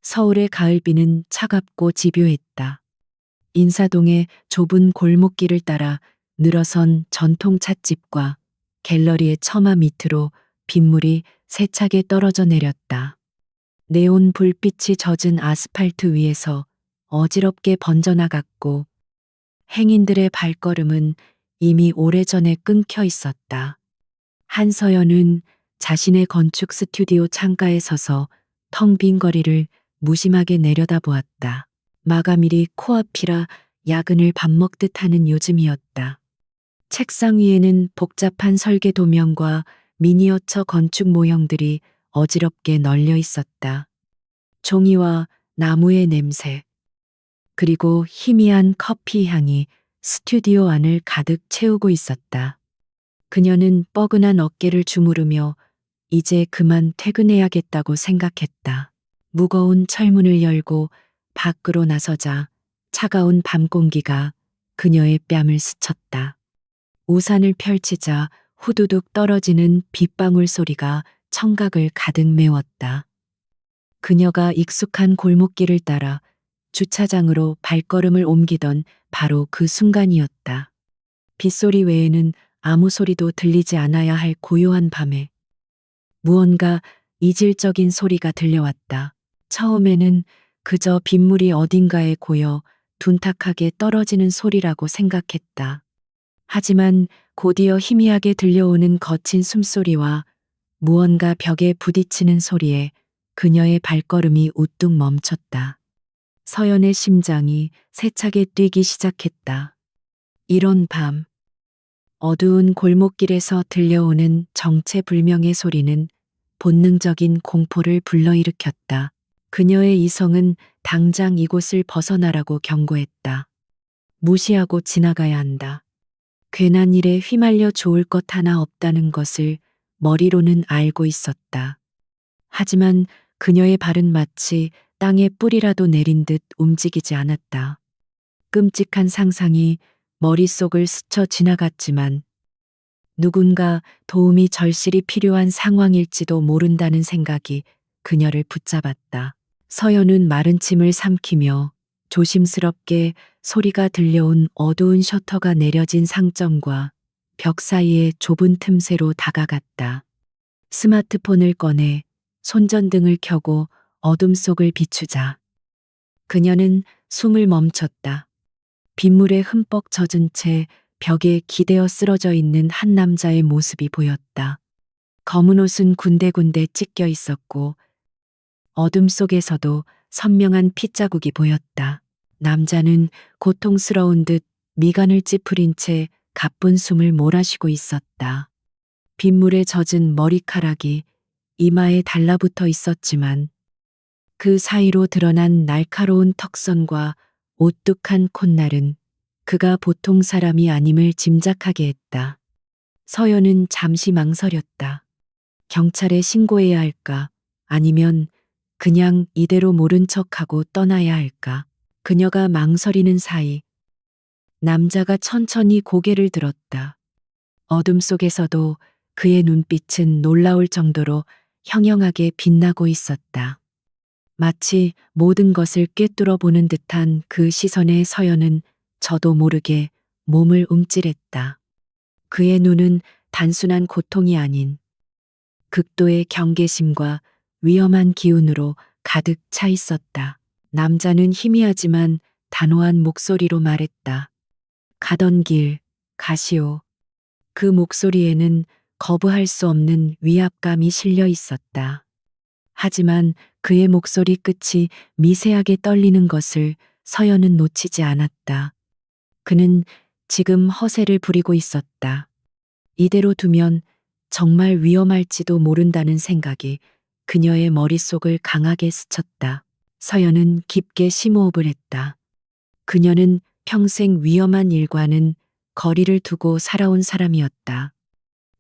서울의 가을비는 차갑고 집요했다. 인사동의 좁은 골목길을 따라 늘어선 전통 찻집과 갤러리의 처마 밑으로 빗물이 세차게 떨어져 내렸다. 네온 불빛이 젖은 아스팔트 위에서 어지럽게 번져나갔고 행인들의 발걸음은 이미 오래전에 끊겨 있었다. 한서연은 자신의 건축 스튜디오 창가에 서서 텅 빈 거리를 무심하게 내려다보았다. 마감일이 코앞이라 야근을 밥 먹듯 하는 요즘이었다. 책상 위에는 복잡한 설계 도면과 미니어처 건축 모형들이 어지럽게 널려 있었다. 종이와 나무의 냄새, 그리고 희미한 커피 향이 스튜디오 안을 가득 채우고 있었다. 그녀는 뻐근한 어깨를 주무르며 이제 그만 퇴근해야겠다고 생각했다. 무거운 철문을 열고 밖으로 나서자 차가운 밤 공기가 그녀의 뺨을 스쳤다. 우산을 펼치자 후두둑 떨어지는 빗방울 소리가 청각을 가득 메웠다. 그녀가 익숙한 골목길을 따라 주차장으로 발걸음을 옮기던 바로 그 순간이었다. 빗소리 외에는 아무 소리도 들리지 않아야 할 고요한 밤에 무언가 이질적인 소리가 들려왔다. 처음에는 그저 빗물이 어딘가에 고여 둔탁하게 떨어지는 소리라고 생각했다. 하지만 곧이어 희미하게 들려오는 거친 숨소리와 무언가 벽에 부딪히는 소리에 그녀의 발걸음이 우뚝 멈췄다. 서연의 심장이 세차게 뛰기 시작했다. 이런 밤, 어두운 골목길에서 들려오는 정체불명의 소리는 본능적인 공포를 불러일으켰다. 그녀의 이성은 당장 이곳을 벗어나라고 경고했다. 무시하고 지나가야 한다. 괜한 일에 휘말려 좋을 것 하나 없다는 것을 머리로는 알고 있었다. 하지만 그녀의 발은 마치 땅에 뿌리라도 내린 듯 움직이지 않았다. 끔찍한 상상이 머릿속을 스쳐 지나갔지만 누군가 도움이 절실히 필요한 상황일지도 모른다는 생각이 그녀를 붙잡았다. 서연은 마른 침을 삼키며 조심스럽게 소리가 들려온 어두운 셔터가 내려진 상점과 벽 사이의 좁은 틈새로 다가갔다. 스마트폰을 꺼내 손전등을 켜고 어둠 속을 비추자 그녀는 숨을 멈췄다. 빗물에 흠뻑 젖은 채 벽에 기대어 쓰러져 있는 한 남자의 모습이 보였다. 검은 옷은 군데군데 찢겨 있었고 어둠 속에서도 선명한 핏자국이 보였다. 남자는 고통스러운 듯 미간을 찌푸린 채 가쁜 숨을 몰아쉬고 있었다. 빗물에 젖은 머리카락이 이마에 달라붙어 있었지만 그 사이로 드러난 날카로운 턱선과 오뚝한 콧날은 그가 보통 사람이 아님을 짐작하게 했다. 서연은 잠시 망설였다. 경찰에 신고해야 할까? 아니면 그냥 이대로 모른 척하고 떠나야 할까? 그녀가 망설이는 사이 남자가 천천히 고개를 들었다. 어둠 속에서도 그의 눈빛은 놀라울 정도로 형형하게 빛나고 있었다. 마치 모든 것을 꿰뚫어 보는 듯한 그 시선에 서연은 저도 모르게 몸을 움찔했다. 그의 눈은 단순한 고통이 아닌 극도의 경계심과 위험한 기운으로 가득 차 있었다. 남자는 희미하지만 단호한 목소리로 말했다. 가던 길, 가시오. 그 목소리에는 거부할 수 없는 위압감이 실려 있었다. 하지만 그의 목소리 끝이 미세하게 떨리는 것을 서연은 놓치지 않았다. 그는 지금 허세를 부리고 있었다. 이대로 두면 정말 위험할지도 모른다는 생각이 그녀의 머릿속을 강하게 스쳤다. 서연은 깊게 심호흡을 했다. 그녀는 평생 위험한 일과는 거리를 두고 살아온 사람이었다.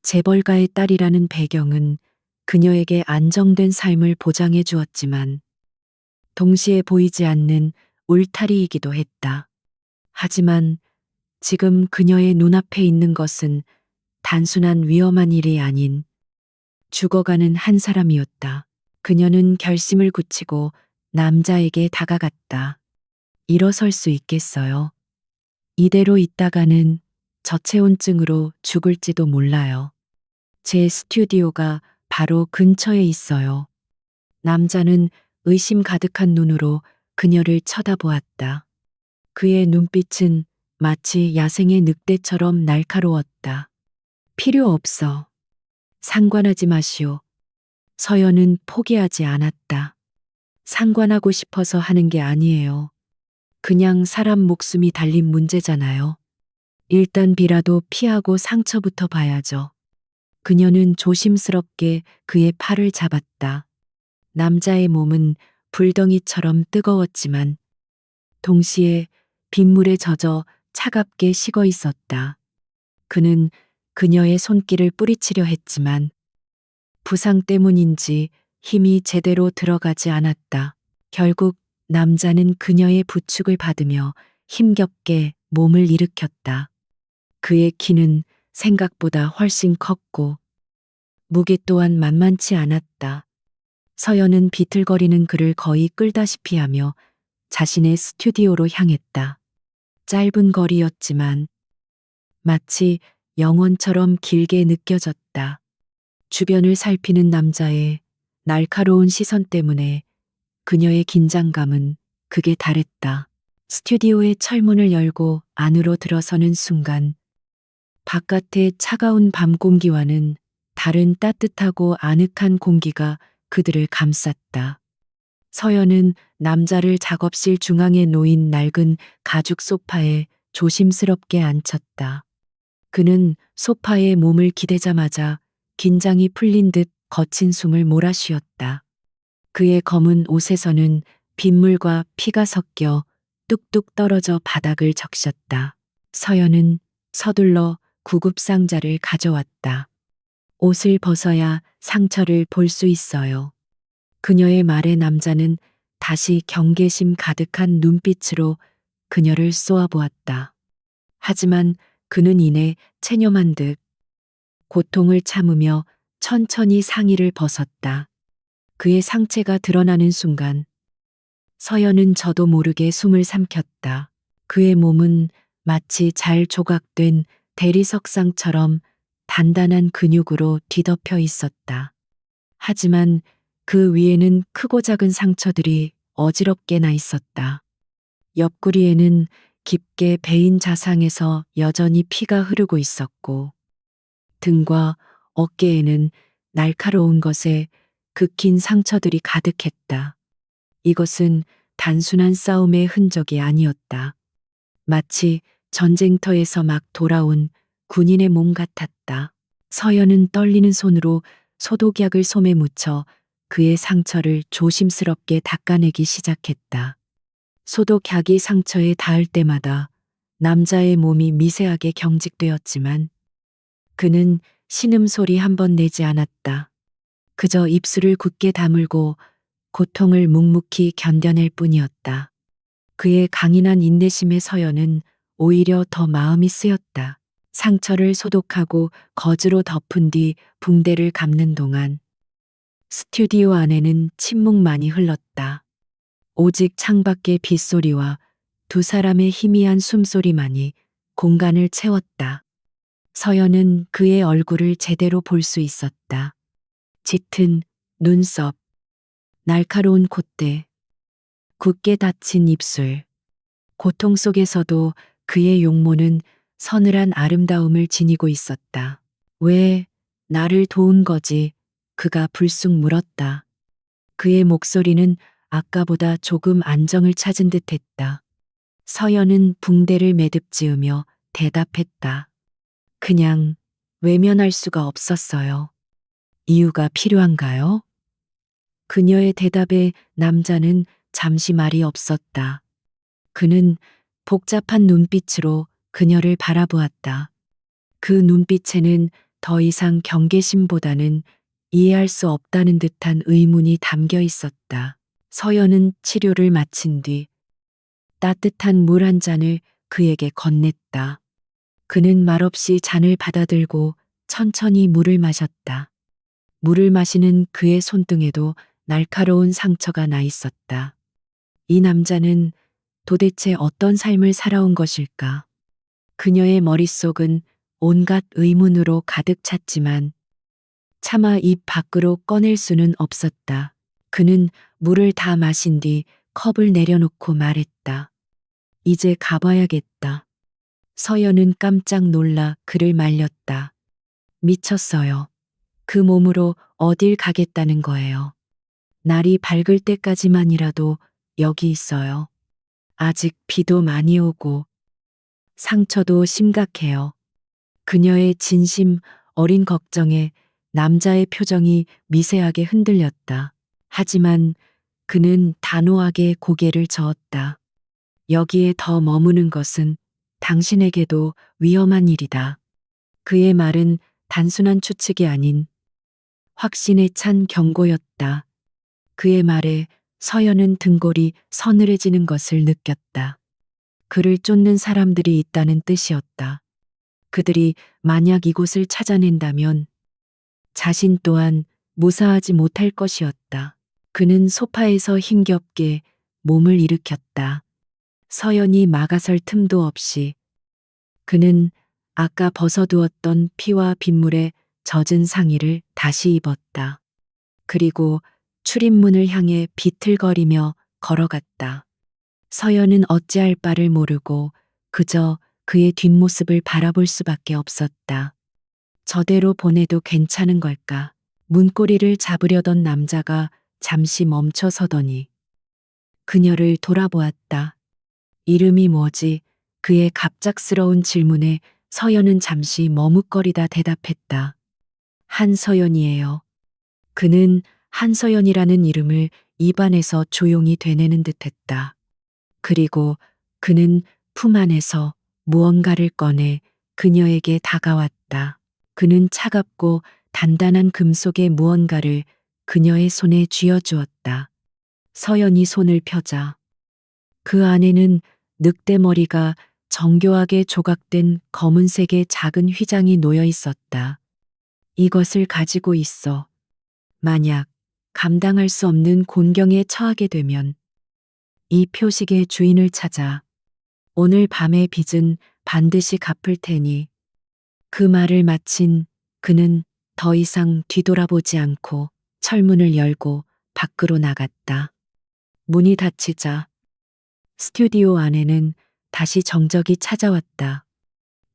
재벌가의 딸이라는 배경은 그녀에게 안정된 삶을 보장해 주었지만 동시에 보이지 않는 울타리이기도 했다. 하지만 지금 그녀의 눈앞에 있는 것은 단순한 위험한 일이 아닌 죽어가는 한 사람이었다. 그녀는 결심을 굳히고 남자에게 다가갔다. 일어설 수 있겠어요? 이대로 있다가는 저체온증으로 죽을지도 몰라요. 제 스튜디오가 바로 근처에 있어요. 남자는 의심 가득한 눈으로 그녀를 쳐다보았다. 그의 눈빛은 마치 야생의 늑대처럼 날카로웠다. 필요 없어. 상관하지 마시오. 서연은 포기하지 않았다. 상관하고 싶어서 하는 게 아니에요. 그냥 사람 목숨이 달린 문제잖아요. 일단 비라도 피하고 상처부터 봐야죠. 그녀는 조심스럽게 그의 팔을 잡았다. 남자의 몸은 불덩이처럼 뜨거웠지만 동시에 빗물에 젖어 차갑게 식어 있었다. 그는 그녀의 손길을 뿌리치려 했지만 부상 때문인지 힘이 제대로 들어가지 않았다. 결국 남자는 그녀의 부축을 받으며 힘겹게 몸을 일으켰다. 그의 키는 생각보다 훨씬 컸고 무게 또한 만만치 않았다. 서연은 비틀거리는 그를 거의 끌다시피 하며 자신의 스튜디오로 향했다. 짧은 거리였지만 마치 영원처럼 길게 느껴졌다. 주변을 살피는 남자의 날카로운 시선 때문에 그녀의 긴장감은 극에 달했다. 스튜디오의 철문을 열고 안으로 들어서는 순간 바깥의 차가운 밤 공기와는 다른 따뜻하고 아늑한 공기가 그들을 감쌌다. 서연은 남자를 작업실 중앙에 놓인 낡은 가죽 소파에 조심스럽게 앉혔다. 그는 소파에 몸을 기대자마자 긴장이 풀린 듯 거친 숨을 몰아쉬었다. 그의 검은 옷에서는 빗물과 피가 섞여 뚝뚝 떨어져 바닥을 적셨다. 서연은 서둘러 구급상자를 가져왔다. 옷을 벗어야 상처를 볼 수 있어요. 그녀의 말에 남자는 다시 경계심 가득한 눈빛으로 그녀를 쏘아보았다. 하지만 그는 이내 체념한 듯 고통을 참으며 천천히 상의를 벗었다. 그의 상체가 드러나는 순간 서연은 저도 모르게 숨을 삼켰다. 그의 몸은 마치 잘 조각된 대리석상처럼 단단한 근육으로 뒤덮여 있었다. 하지만 그 위에는 크고 작은 상처들이 어지럽게 나 있었다. 옆구리에는 깊게 베인 자상에서 여전히 피가 흐르고 있었고, 등과 어깨에는 날카로운 것에 긋긴 상처들이 가득했다. 이것은 단순한 싸움의 흔적이 아니었다. 마치 전쟁터에서 막 돌아온 군인의 몸 같았다. 서연은 떨리는 손으로 소독약을 솜에 묻혀 그의 상처를 조심스럽게 닦아내기 시작했다. 소독약이 상처에 닿을 때마다 남자의 몸이 미세하게 경직되었지만 그는 신음소리 한 번 내지 않았다. 그저 입술을 굳게 다물고 고통을 묵묵히 견뎌낼 뿐이었다. 그의 강인한 인내심에 서연은 오히려 더 마음이 쓰였다. 상처를 소독하고 거즈로 덮은 뒤 붕대를 감는 동안 스튜디오 안에는 침묵만이 흘렀다. 오직 창밖의 빗소리와 두 사람의 희미한 숨소리만이 공간을 채웠다. 서연은 그의 얼굴을 제대로 볼 수 있었다. 짙은 눈썹, 날카로운 콧대, 굳게 닫힌 입술. 고통 속에서도 그의 용모는 서늘한 아름다움을 지니고 있었다. 왜 나를 도운 거지? 그가 불쑥 물었다. 그의 목소리는 아까보다 조금 안정을 찾은 듯 했다. 서연은 붕대를 매듭지으며 대답했다. 그냥 외면할 수가 없었어요. 이유가 필요한가요? 그녀의 대답에 남자는 잠시 말이 없었다. 그는 복잡한 눈빛으로 그녀를 바라보았다. 그 눈빛에는 더 이상 경계심보다는 이해할 수 없다는 듯한 의문이 담겨 있었다. 서연은 치료를 마친 뒤 따뜻한 물 한 잔을 그에게 건넸다. 그는 말없이 잔을 받아들고 천천히 물을 마셨다. 물을 마시는 그의 손등에도 날카로운 상처가 나 있었다. 이 남자는 도대체 어떤 삶을 살아온 것일까? 그녀의 머릿속은 온갖 의문으로 가득 찼지만 차마 입 밖으로 꺼낼 수는 없었다. 그는 물을 다 마신 뒤 컵을 내려놓고 말했다. 이제 가봐야겠다. 서연은 깜짝 놀라 그를 말렸다. 미쳤어요. 그 몸으로 어딜 가겠다는 거예요. 날이 밝을 때까지만이라도 여기 있어요. 아직 비도 많이 오고 상처도 심각해요. 그녀의 진심 어린 걱정에 남자의 표정이 미세하게 흔들렸다. 하지만 그는 단호하게 고개를 저었다. 여기에 더 머무는 것은 당신에게도 위험한 일이다. 그의 말은 단순한 추측이 아닌 확신에 찬 경고였다. 그의 말에 서연은 등골이 서늘해지는 것을 느꼈다. 그를 쫓는 사람들이 있다는 뜻이었다. 그들이 만약 이곳을 찾아낸다면 자신 또한 무사하지 못할 것이었다. 그는 소파에서 힘겹게 몸을 일으켰다. 서연이 막아설 틈도 없이 그는 아까 벗어두었던 피와 빗물에 젖은 상의를 다시 입었다. 그리고 출입문을 향해 비틀거리며 걸어갔다. 서연은 어찌할 바를 모르고 그저 그의 뒷모습을 바라볼 수밖에 없었다. 저대로 보내도 괜찮은 걸까? 문고리를 잡으려던 남자가 잠시 멈춰 서더니 그녀를 돌아보았다. 이름이 뭐지? 그의 갑작스러운 질문에 서연은 잠시 머뭇거리다 대답했다. 한서연이에요. 그는 한서연이라는 이름을 입안에서 조용히 되뇌는 듯했다. 그리고 그는 품 안에서 무언가를 꺼내 그녀에게 다가왔다. 그는 차갑고 단단한 금속의 무언가를 그녀의 손에 쥐어주었다. 서연이 손을 펴자 그 안에는 늑대머리가 정교하게 조각된 검은색의 작은 휘장이 놓여 있었다. 이것을 가지고 있어. 만약 감당할 수 없는 곤경에 처하게 되면 이 표식의 주인을 찾아 오늘 밤의 빚은 반드시 갚을 테니. 그 말을 마친 그는 더 이상 뒤돌아보지 않고 철문을 열고 밖으로 나갔다. 문이 닫히자 스튜디오 안에는 다시 정적이 찾아왔다.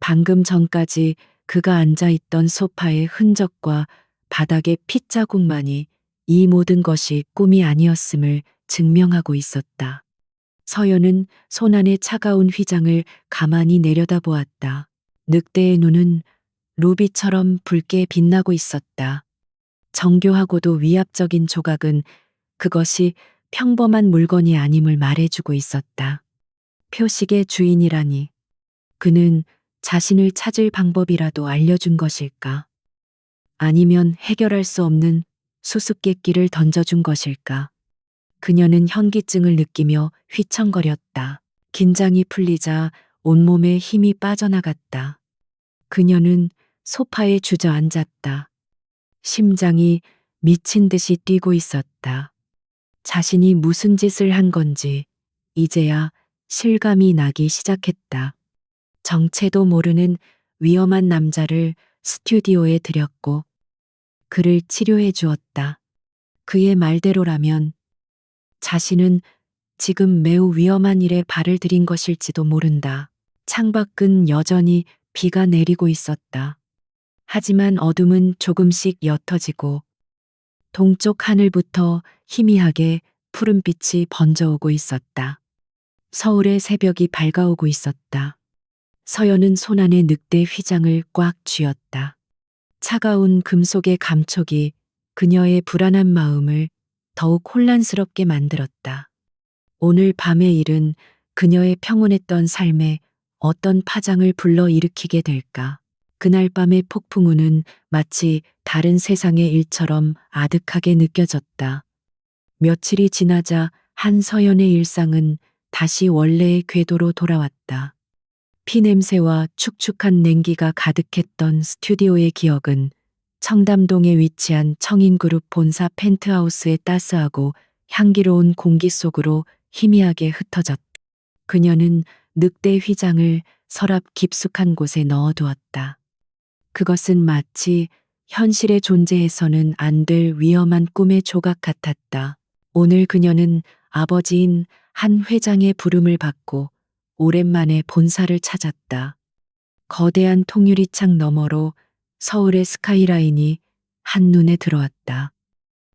방금 전까지 그가 앉아 있던 소파의 흔적과 바닥의 핏자국만이 이 모든 것이 꿈이 아니었음을 증명하고 있었다. 서연은 손안의 차가운 휘장을 가만히 내려다보았다. 늑대의 눈은 루비처럼 붉게 빛나고 있었다. 정교하고도 위압적인 조각은 그것이 평범한 물건이 아님을 말해주고 있었다. 표식의 주인이라니 그는 자신을 찾을 방법이라도 알려준 것일까? 아니면 해결할 수 없는 수수께끼를 던져준 것일까? 그녀는 현기증을 느끼며 휘청거렸다. 긴장이 풀리자 온몸에 힘이 빠져나갔다. 그녀는 소파에 주저앉았다. 심장이 미친 듯이 뛰고 있었다. 자신이 무슨 짓을 한 건지 이제야 실감이 나기 시작했다. 정체도 모르는 위험한 남자를 스튜디오에 들였고 그를 치료해 주었다. 그의 말대로라면 자신은 지금 매우 위험한 일에 발을 들인 것일지도 모른다. 창밖은 여전히 비가 내리고 있었다. 하지만 어둠은 조금씩 옅어지고 동쪽 하늘부터 희미하게 푸른빛이 번져오고 있었다. 서울의 새벽이 밝아오고 있었다. 서연은 손안에 늑대 휘장을 꽉 쥐었다. 차가운 금속의 감촉이 그녀의 불안한 마음을 더욱 혼란스럽게 만들었다. 오늘 밤의 일은 그녀의 평온했던 삶에 어떤 파장을 불러일으키게 될까? 그날 밤의 폭풍우는 마치 다른 세상의 일처럼 아득하게 느껴졌다. 며칠이 지나자 한서연의 일상은 다시 원래의 궤도로 돌아왔다. 피냄새와 축축한 냉기가 가득했던 스튜디오의 기억은 청담동에 위치한 청인그룹 본사 펜트하우스의 따스하고 향기로운 공기 속으로 희미하게 흩어졌다. 그녀는 늑대 휘장을 서랍 깊숙한 곳에 넣어두었다. 그것은 마치 현실에 존재해서는 안 될 위험한 꿈의 조각 같았다. 오늘 그녀는 아버지인 한 회장의 부름을 받고 오랜만에 본사를 찾았다. 거대한 통유리창 너머로 서울의 스카이라인이 한눈에 들어왔다.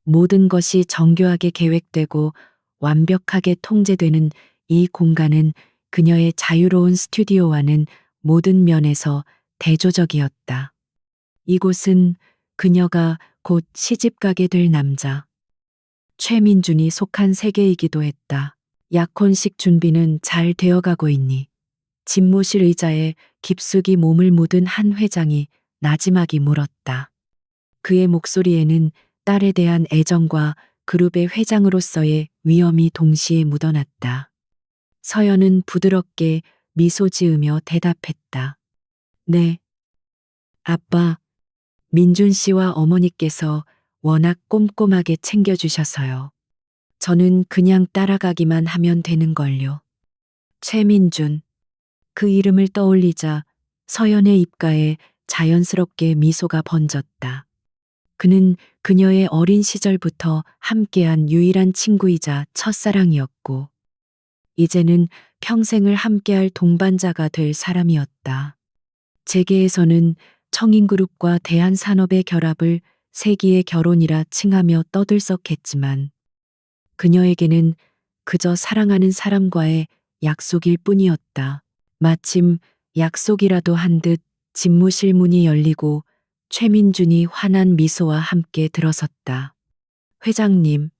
모든 것이 정교하게 계획되고 완벽하게 통제되는 이 공간은 그녀의 자유로운 스튜디오와는 모든 면에서 대조적이었다. 이곳은 그녀가 곧 시집가게 될 남자 최민준이 속한 세계이기도 했다. 약혼식 준비는 잘 되어가고 있니? 집무실 의자에 깊숙이 몸을 묻은 한 회장이 나지막이 물었다. 그의 목소리에는 딸에 대한 애정과 그룹의 회장으로서의 위엄이 동시에 묻어났다. 서연은 부드럽게 미소 지으며 대답했다. 네. 아빠, 민준 씨와 어머니께서 워낙 꼼꼼하게 챙겨주셔서요. 저는 그냥 따라가기만 하면 되는걸요. 최민준. 그 이름을 떠올리자 서연의 입가에 자연스럽게 미소가 번졌다. 그는 그녀의 어린 시절부터 함께한 유일한 친구이자 첫사랑이었고, 이제는 평생을 함께할 동반자가 될 사람이었다. 재계에서는 청인그룹과 대한산업의 결합을 세기의 결혼이라 칭하며 떠들썩했지만, 그녀에게는 그저 사랑하는 사람과의 약속일 뿐이었다. 마침 약속이라도 한 듯 집무실 문이 열리고 최민준이 환한 미소와 함께 들어섰다. 회장님,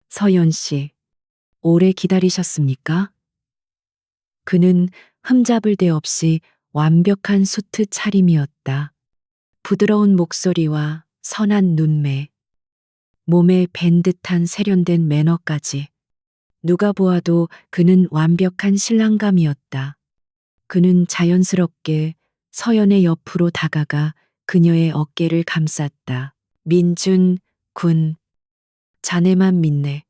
서연 씨, 오래 기다리셨습니까? 그는 흠잡을 데 없이 완벽한 수트 차림이었다. 부드러운 목소리와 선한 눈매, 몸에 밴 듯한 세련된 매너까지. 누가 보아도 그는 완벽한 신랑감이었다. 그는 자연스럽게 서연의 옆으로 다가가 그녀의 어깨를 감쌌다. 민준 군, 자네만 믿네.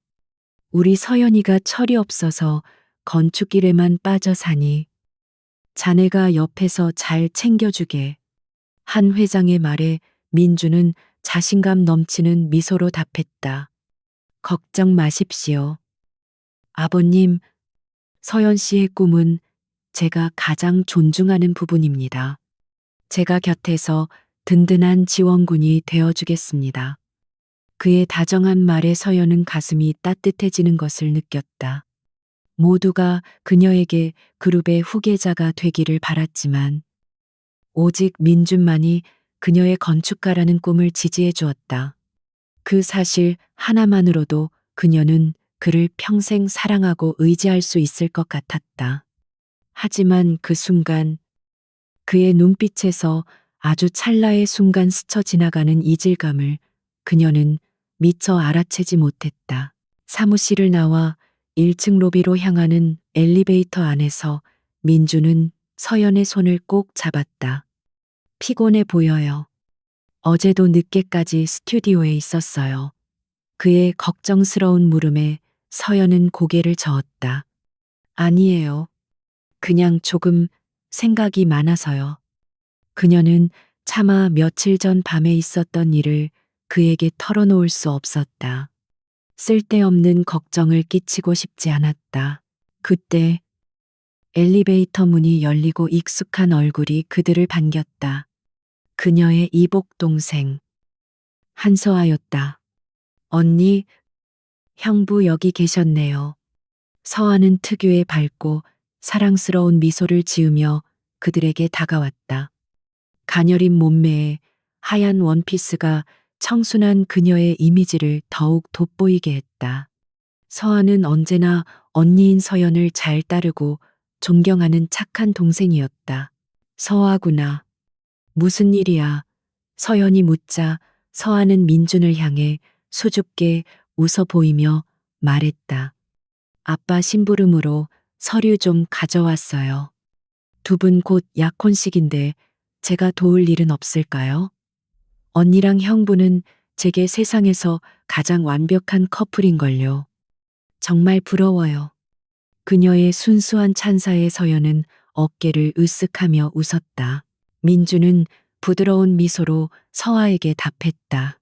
우리 서연이가 철이 없어서 건축길에만 빠져 사니 자네가 옆에서 잘 챙겨주게. 한 회장의 말에 민주는 자신감 넘치는 미소로 답했다. 걱정 마십시오. 아버님, 서연 씨의 꿈은 제가 가장 존중하는 부분입니다. 제가 곁에서 든든한 지원군이 되어주겠습니다. 그의 다정한 말에 서연은 가슴이 따뜻해지는 것을 느꼈다. 모두가 그녀에게 그룹의 후계자가 되기를 바랐지만 오직 민준만이 그녀의 건축가라는 꿈을 지지해 주었다. 그 사실 하나만으로도 그녀는 그를 평생 사랑하고 의지할 수 있을 것 같았다. 하지만 그 순간 그의 눈빛에서 아주 찰나의 순간 스쳐 지나가는 이질감을 그녀는 미처 알아채지 못했다. 사무실을 나와 1층 로비로 향하는 엘리베이터 안에서 민주는 서연의 손을 꼭 잡았다. 피곤해 보여요. 어제도 늦게까지 스튜디오에 있었어요. 그의 걱정스러운 물음에 서연은 고개를 저었다. 아니에요. 그냥 조금 생각이 많아서요. 그녀는 차마 며칠 전 밤에 있었던 일을 그에게 털어놓을 수 없었다. 쓸데없는 걱정을 끼치고 싶지 않았다. 그때 엘리베이터 문이 열리고 익숙한 얼굴이 그들을 반겼다. 그녀의 이복 동생 한서아였다. 언니, 형부 여기 계셨네요. 서아는 특유의 밝고 사랑스러운 미소를 지으며 그들에게 다가왔다. 가녀린 몸매에 하얀 원피스가 청순한 그녀의 이미지를 더욱 돋보이게 했다. 서아는 언제나 언니인 서연을 잘 따르고 존경하는 착한 동생이었다. 서아구나. 무슨 일이야? 서연이 묻자 서아는 민준을 향해 수줍게 웃어 보이며 말했다. 아빠 심부름으로 서류 좀 가져왔어요. 두 분 곧 약혼식인데 제가 도울 일은 없을까요? 언니랑 형부는 제게 세상에서 가장 완벽한 커플인걸요. 정말 부러워요. 그녀의 순수한 찬사에 서연은 어깨를 으쓱하며 웃었다. 민주는 부드러운 미소로 서아에게 답했다.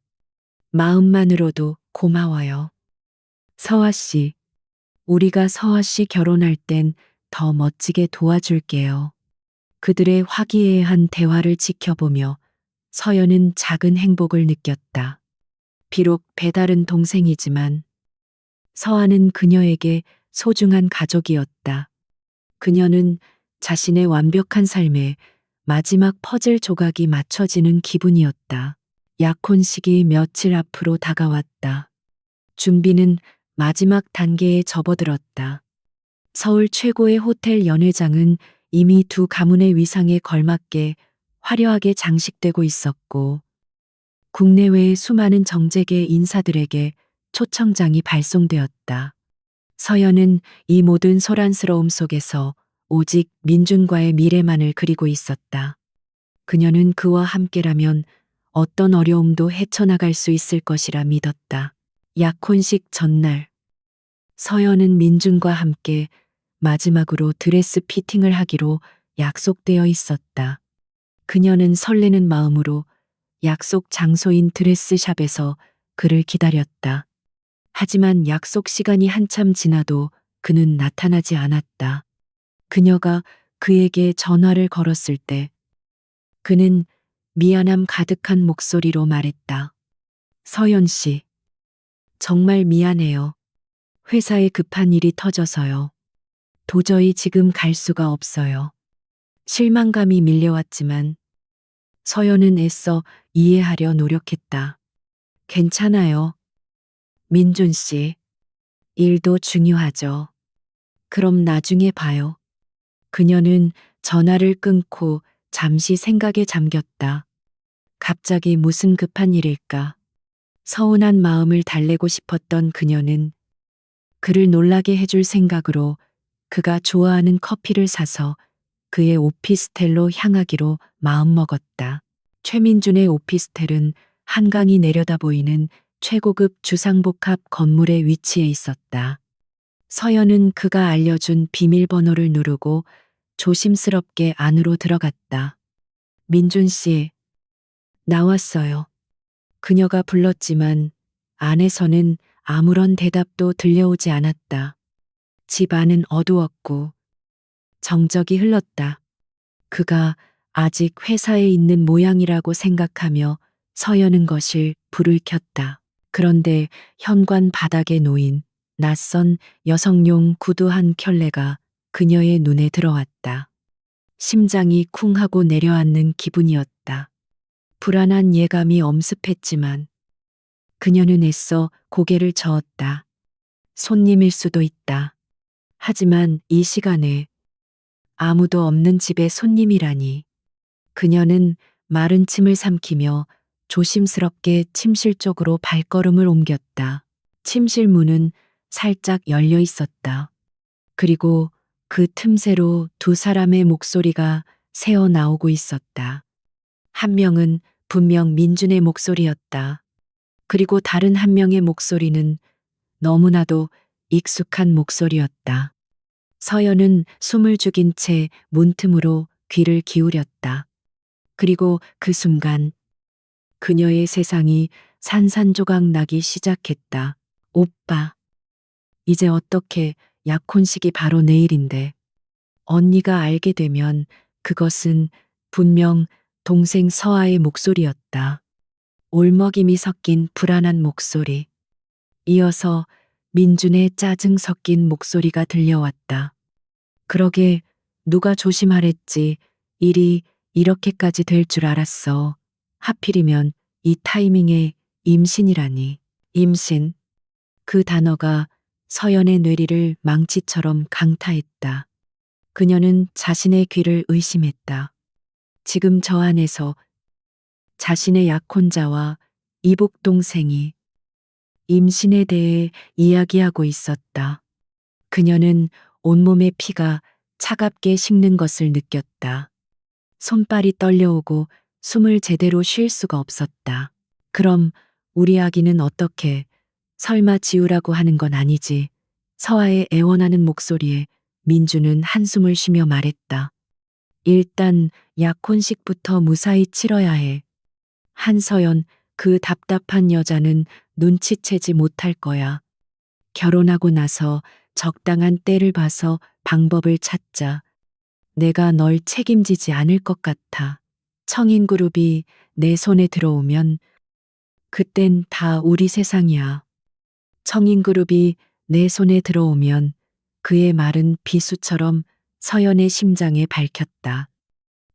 마음만으로도 고마워요. 서아 씨, 우리가 서아 씨 결혼할 땐 더 멋지게 도와줄게요. 그들의 화기애애한 대화를 지켜보며 서연은 작은 행복을 느꼈다. 비록 배다른 동생이지만 서아는 그녀에게 소중한 가족이었다. 그녀는 자신의 완벽한 삶에 마지막 퍼즐 조각이 맞춰지는 기분이었다. 약혼식이 며칠 앞으로 다가왔다. 준비는 마지막 단계에 접어들었다. 서울 최고의 호텔 연회장은 이미 두 가문의 위상에 걸맞게 화려하게 장식되고 있었고, 국내외의 수많은 정재계 인사들에게 초청장이 발송되었다. 서연은 이 모든 소란스러움 속에서 오직 민준과의 미래만을 그리고 있었다. 그녀는 그와 함께라면 어떤 어려움도 헤쳐나갈 수 있을 것이라 믿었다. 약혼식 전날, 서연은 민준과 함께 마지막으로 드레스 피팅을 하기로 약속되어 있었다. 그녀는 설레는 마음으로 약속 장소인 드레스샵에서 그를 기다렸다. 하지만 약속 시간이 한참 지나도 그는 나타나지 않았다. 그녀가 그에게 전화를 걸었을 때 그는 미안함 가득한 목소리로 말했다. 서연 씨, 정말 미안해요. 회사에 급한 일이 터져서요. 도저히 지금 갈 수가 없어요. 실망감이 밀려왔지만 서연은 애써 이해하려 노력했다. 괜찮아요. 민준 씨, 일도 중요하죠. 그럼 나중에 봐요. 그녀는 전화를 끊고 잠시 생각에 잠겼다. 갑자기 무슨 급한 일일까? 서운한 마음을 달래고 싶었던 그녀는 그를 놀라게 해줄 생각으로 그가 좋아하는 커피를 사서 그의 오피스텔로 향하기로 마음먹었다. 최민준의 오피스텔은 한강이 내려다 보이는 최고급 주상복합 건물에 위치해 있었다. 서연은 그가 알려준 비밀번호를 누르고 조심스럽게 안으로 들어갔다. 민준 씨, 나왔어요. 그녀가 불렀지만 안에서는 아무런 대답도 들려오지 않았다. 집 안은 어두웠고 정적이 흘렀다. 그가 아직 회사에 있는 모양이라고 생각하며 서연은 거실 불을 켰다. 그런데 현관 바닥에 놓인 낯선 여성용 구두 한 켤레가 그녀의 눈에 들어왔다. 심장이 쿵 하고 내려앉는 기분이었다. 불안한 예감이 엄습했지만 그녀는 애써 고개를 저었다. 손님일 수도 있다. 하지만 이 시간에 아무도 없는 집에 손님이라니. 그녀는 마른 침을 삼키며 조심스럽게 침실 쪽으로 발걸음을 옮겼다. 침실 문은 살짝 열려 있었다. 그리고 그 틈새로 두 사람의 목소리가 새어 나오고 있었다. 한 명은 분명 민준의 목소리였다. 그리고 다른 한 명의 목소리는 너무나도 익숙한 목소리였다. 서연은 숨을 죽인 채 문틈으로 귀를 기울였다. 그리고 그 순간 그녀의 세상이 산산조각 나기 시작했다. 오빠, 이제 어떻게 약혼식이 바로 내일인데. 언니가 알게 되면 그것은 분명 동생 서아의 목소리였다. 올먹임이 섞인 불안한 목소리. 이어서 민준의 짜증 섞인 목소리가 들려왔다. 그러게 누가 조심하랬지. 일이 이렇게까지 될 줄 알았어. 하필이면 이 타이밍에 임신이라니. 임신. 그 단어가 서연의 뇌리를 망치처럼 강타했다. 그녀는 자신의 귀를 의심했다. 지금 저 안에서 자신의 약혼자와 이복 동생이 임신에 대해 이야기하고 있었다. 그녀는 온몸의 피가 차갑게 식는 것을 느꼈다. 손발이 떨려오고 숨을 제대로 쉴 수가 없었다. 그럼 우리 아기는 어떻게, 설마 지우라고 하는 건 아니지. 서아의 애원하는 목소리에 민주는 한숨을 쉬며 말했다. 일단 약혼식부터 무사히 치러야 해. 한서연, 그 답답한 여자는 눈치채지 못할 거야. 결혼하고 나서 적당한 때를 봐서 방법을 찾자. 내가 널 책임지지 않을 것 같아. 청인그룹이 내 손에 들어오면 그땐 다 우리 세상이야. 청인그룹이 내 손에 들어오면 그의 말은 비수처럼 서연의 심장에 밝혔다.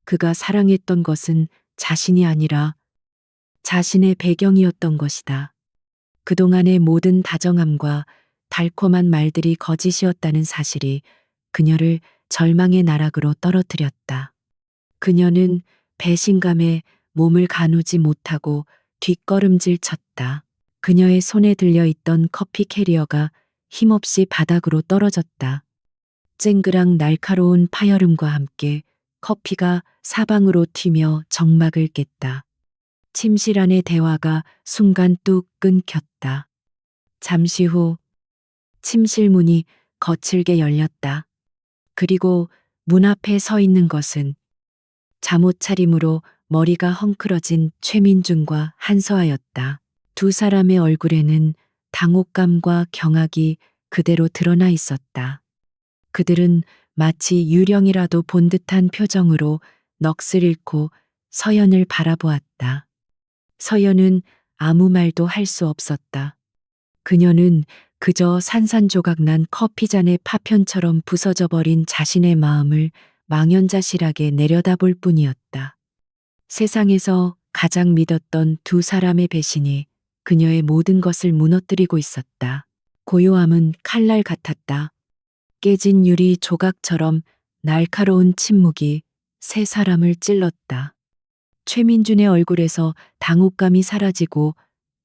그가 사랑했던 것은 자신이 아니라 자신의 배경이었던 것이다. 그동안의 모든 다정함과 달콤한 말들이 거짓이었다는 사실이 그녀를 절망의 나락으로 떨어뜨렸다. 그녀는 배신감에 몸을 가누지 못하고 뒷걸음질 쳤다. 그녀의 손에 들려있던 커피 캐리어가 힘없이 바닥으로 떨어졌다. 쨍그랑 날카로운 파열음과 함께 커피가 사방으로 튀며 정막을 깼다. 침실 안의 대화가 순간 뚝 끊겼다. 잠시 후 침실 문이 거칠게 열렸다. 그리고 문 앞에 서 있는 것은 잠옷 차림으로 머리가 헝클어진 최민준과 한서아였다. 두 사람의 얼굴에는 당혹감과 경악이 그대로 드러나 있었다. 그들은 마치 유령이라도 본 듯한 표정으로 넋을 잃고 서연을 바라보았다. 서연은 아무 말도 할 수 없었다. 그녀는 그저 산산조각난 커피잔의 파편처럼 부서져 버린 자신의 마음을 망연자실하게 내려다볼 뿐이었다. 세상에서 가장 믿었던 두 사람의 배신이 그녀의 모든 것을 무너뜨리고 있었다. 고요함은 칼날 같았다. 깨진 유리 조각처럼 날카로운 침묵이 세 사람을 찔렀다. 최민준의 얼굴에서 당혹감이 사라지고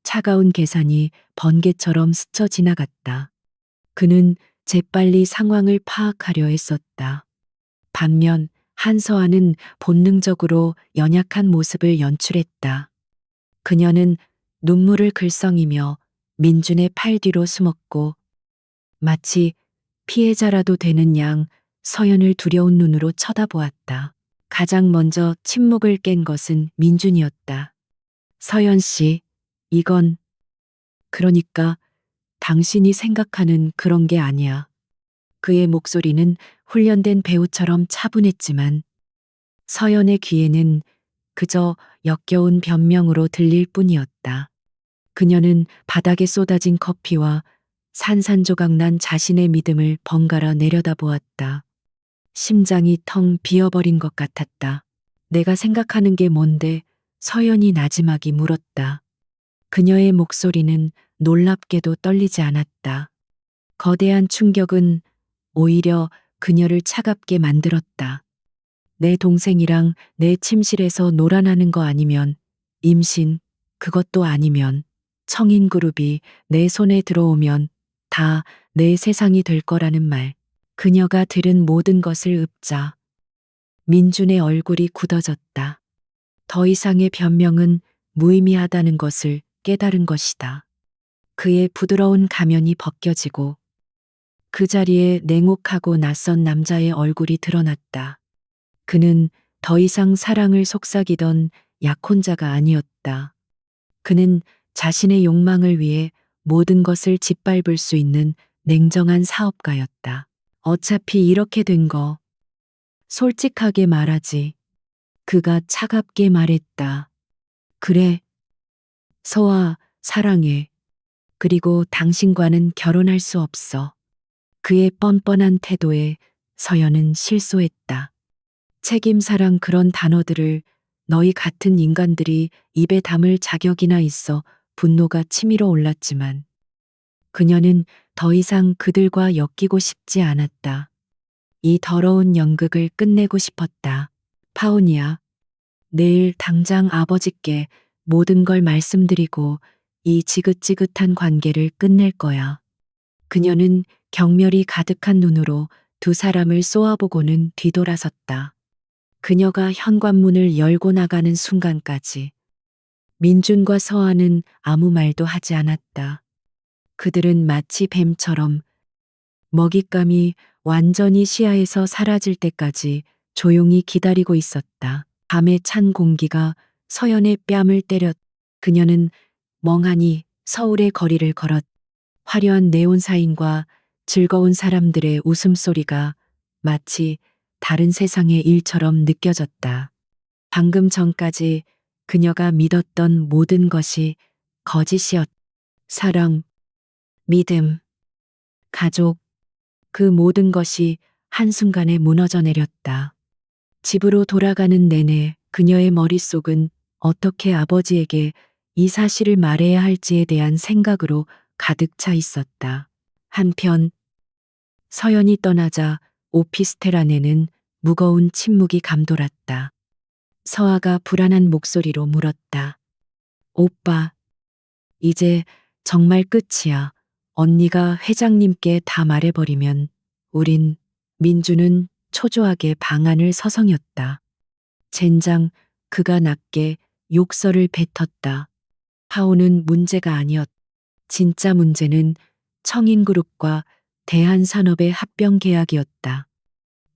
차가운 계산이 번개처럼 스쳐 지나갔다. 그는 재빨리 상황을 파악하려 했었다. 반면 한서아는 본능적으로 연약한 모습을 연출했다. 그녀는 눈물을 글썽이며 민준의 팔 뒤로 숨었고 마치 피해자라도 되는 양 서연을 두려운 눈으로 쳐다보았다. 가장 먼저 침묵을 깬 것은 민준이었다. 서연 씨, 이건 그러니까 당신이 생각하는 그런 게 아니야. 그의 목소리는 훈련된 배우처럼 차분했지만 서연의 귀에는 그저 역겨운 변명으로 들릴 뿐이었다. 그녀는 바닥에 쏟아진 커피와 산산조각난 자신의 믿음을 번갈아 내려다보았다. 심장이 텅 비어버린 것 같았다. 내가 생각하는 게 뭔데? 서연이 나지막이 물었다. 그녀의 목소리는 놀랍게도 떨리지 않았다. 거대한 충격은 오히려 그녀를 차갑게 만들었다. 내 동생이랑 내 침실에서 놀아나는 거 아니면 임신, 그것도 아니면 청인그룹이 내 손에 들어오면 다 내 세상이 될 거라는 말. 그녀가 들은 모든 것을 읊자 민준의 얼굴이 굳어졌다. 더 이상의 변명은 무의미하다는 것을 깨달은 것이다. 그의 부드러운 가면이 벗겨지고 그 자리에 냉혹하고 낯선 남자의 얼굴이 드러났다. 그는 더 이상 사랑을 속삭이던 약혼자가 아니었다. 그는 자신의 욕망을 위해 모든 것을 짓밟을 수 있는 냉정한 사업가였다. 어차피 이렇게 된 거 솔직하게 말하지. 그가 차갑게 말했다. 그래. 서아, 사랑해. 그리고 당신과는 결혼할 수 없어. 그의 뻔뻔한 태도에 서연은 실소했다. 책임사랑 그런 단어들을 너희 같은 인간들이 입에 담을 자격이나 있어 분노가 치밀어 올랐지만 그녀는 더 이상 그들과 엮이고 싶지 않았다. 이 더러운 연극을 끝내고 싶었다. 파오니야, 내일 당장 아버지께 모든 걸 말씀드리고 이 지긋지긋한 관계를 끝낼 거야. 그녀는 경멸이 가득한 눈으로 두 사람을 쏘아보고는 뒤돌아섰다. 그녀가 현관문을 열고 나가는 순간까지 민준과 서아는 아무 말도 하지 않았다. 그들은 마치 뱀처럼 먹잇감이 완전히 시야에서 사라질 때까지 조용히 기다리고 있었다. 밤의 찬 공기가 서연의 뺨을 때렸. 그녀는 멍하니 서울의 거리를 걸었. 화려한 네온 사인과 즐거운 사람들의 웃음소리가 마치 다른 세상의 일처럼 느껴졌다. 방금 전까지 그녀가 믿었던 모든 것이 거짓이었. 사랑, 믿음, 가족, 그 모든 것이 한순간에 무너져 내렸다. 집으로 돌아가는 내내 그녀의 머릿속은 어떻게 아버지에게 이 사실을 말해야 할지에 대한 생각으로 가득 차 있었다. 한편 서연이 떠나자 오피스텔 안에는 무거운 침묵이 감돌았다. 서아가 불안한 목소리로 물었다. 오빠, 이제 정말 끝이야. 언니가 회장님께 다 말해버리면 우린, 민주는 초조하게 방안을 서성였다. 젠장, 그가 낮게 욕설을 뱉었다. 파오는 문제가 아니었. 진짜 문제는 청인그룹과 대한산업의 합병 계약이었다.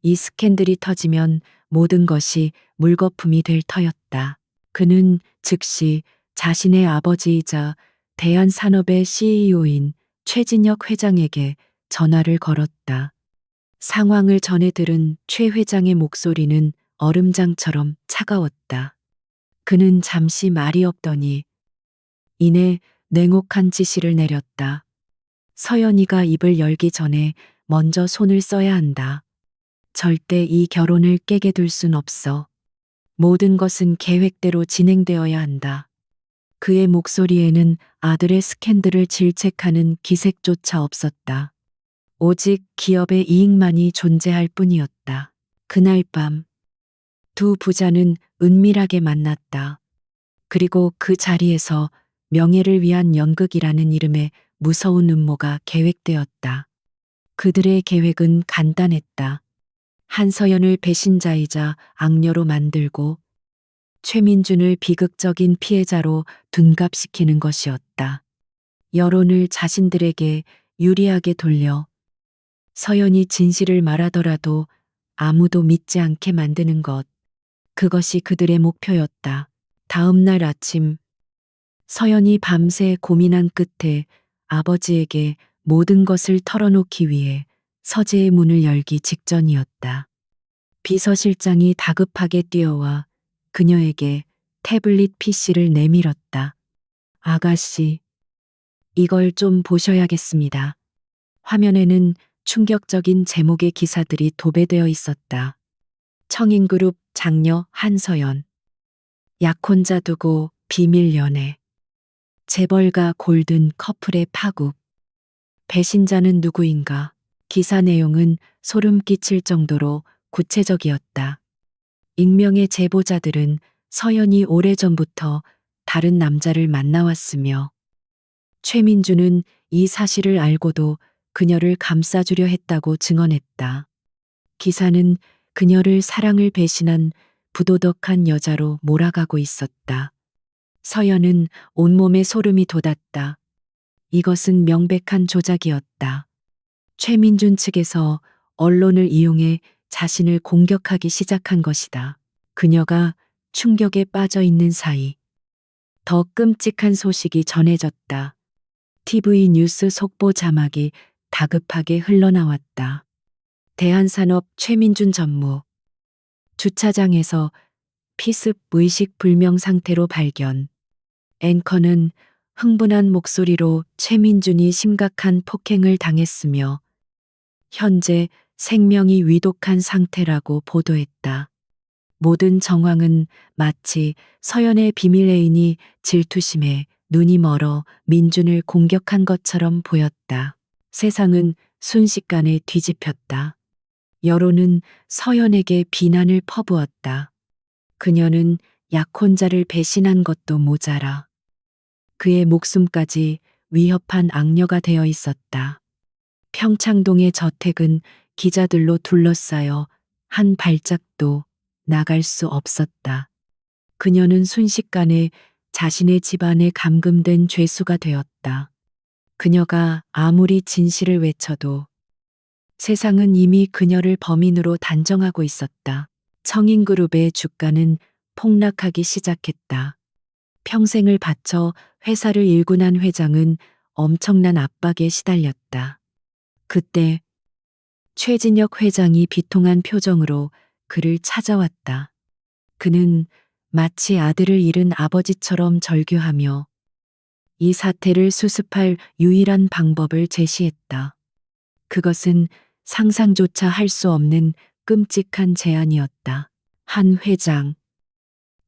이 스캔들이 터지면 모든 것이 물거품이 될 터였다. 그는 즉시 자신의 아버지이자 대한산업의 CEO인 최진혁 회장에게 전화를 걸었다. 상황을 전해 들은 최 회장의 목소리는 얼음장처럼 차가웠다. 그는 잠시 말이 없더니 이내 냉혹한 지시를 내렸다. 서연이가 입을 열기 전에 먼저 손을 써야 한다. 절대 이 결혼을 깨게 둘 순 없어. 모든 것은 계획대로 진행되어야 한다. 그의 목소리에는 아들의 스캔들을 질책하는 기색조차 없었다. 오직 기업의 이익만이 존재할 뿐이었다. 그날 밤, 두 부자는 은밀하게 만났다. 그리고 그 자리에서 명예를 위한 연극이라는 이름의 무서운 음모가 계획되었다. 그들의 계획은 간단했다. 한서연을 배신자이자 악녀로 만들고 최민준을 비극적인 피해자로 둔갑시키는 것이었다. 여론을 자신들에게 유리하게 돌려 서연이 진실을 말하더라도 아무도 믿지 않게 만드는 것. 그것이 그들의 목표였다. 다음 날 아침, 서연이 밤새 고민한 끝에 아버지에게 모든 것을 털어놓기 위해 서재의 문을 열기 직전이었다. 비서실장이 다급하게 뛰어와 그녀에게 태블릿 PC를 내밀었다. 아가씨, 이걸 좀 보셔야겠습니다. 화면에는 충격적인 제목의 기사들이 도배되어 있었다. 청인그룹 장녀 한서연. 약혼자 두고 비밀 연애. 재벌가 골든 커플의 파국. 배신자는 누구인가? 기사 내용은 소름 끼칠 정도로 구체적이었다. 익명의 제보자들은 서연이 오래전부터 다른 남자를 만나왔으며 최민주는 이 사실을 알고도 그녀를 감싸주려 했다고 증언했다. 기사는 그녀를 사랑을 배신한 부도덕한 여자로 몰아가고 있었다. 서연은 온몸에 소름이 돋았다. 이것은 명백한 조작이었다. 최민준 측에서 언론을 이용해 자신을 공격하기 시작한 것이다. 그녀가 충격에 빠져 있는 사이 더 끔찍한 소식이 전해졌다. TV 뉴스 속보 자막이 다급하게 흘러나왔다. 대한산업 최민준 전무. 주차장에서 피습 의식 불명 상태로 발견. 앵커는 흥분한 목소리로 최민준이 심각한 폭행을 당했으며 현재 생명이 위독한 상태라고 보도했다. 모든 정황은 마치 서연의 비밀 애인이 질투심에 눈이 멀어 민준을 공격한 것처럼 보였다. 세상은 순식간에 뒤집혔다. 여론은 서연에게 비난을 퍼부었다. 그녀는 약혼자를 배신한 것도 모자라 그의 목숨까지 위협한 악녀가 되어 있었다. 평창동의 저택은 기자들로 둘러싸여 한 발짝도 나갈 수 없었다. 그녀는 순식간에 자신의 집안에 감금된 죄수가 되었다. 그녀가 아무리 진실을 외쳐도 세상은 이미 그녀를 범인으로 단정하고 있었다. 청인그룹의 주가는 폭락하기 시작했다. 평생을 바쳐 회사를 일군한 회장은 엄청난 압박에 시달렸다. 그때 최진혁 회장이 비통한 표정으로 그를 찾아왔다. 그는 마치 아들을 잃은 아버지처럼 절규하며 이 사태를 수습할 유일한 방법을 제시했다. 그것은 상상조차 할 수 없는 끔찍한 제안이었다. 한 회장,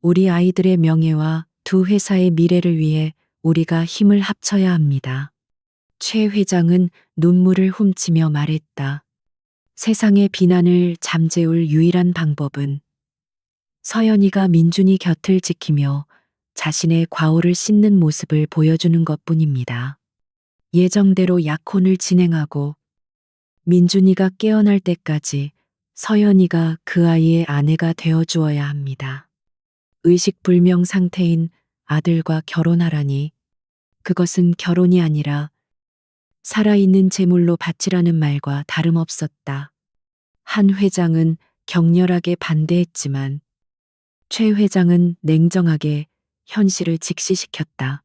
우리 아이들의 명예와 두 회사의 미래를 위해 우리가 힘을 합쳐야 합니다. 최 회장은 눈물을 훔치며 말했다. 세상의 비난을 잠재울 유일한 방법은 서연이가 민준이 곁을 지키며 자신의 과오를 씻는 모습을 보여주는 것뿐입니다. 예정대로 약혼을 진행하고 민준이가 깨어날 때까지 서연이가 그 아이의 아내가 되어 주어야 합니다. 의식불명 상태인 아들과 결혼하라니 그것은 결혼이 아니라 살아있는 제물로 바치라는 말과 다름없었다. 한 회장은 격렬하게 반대했지만 최 회장은 냉정하게 현실을 직시시켰다.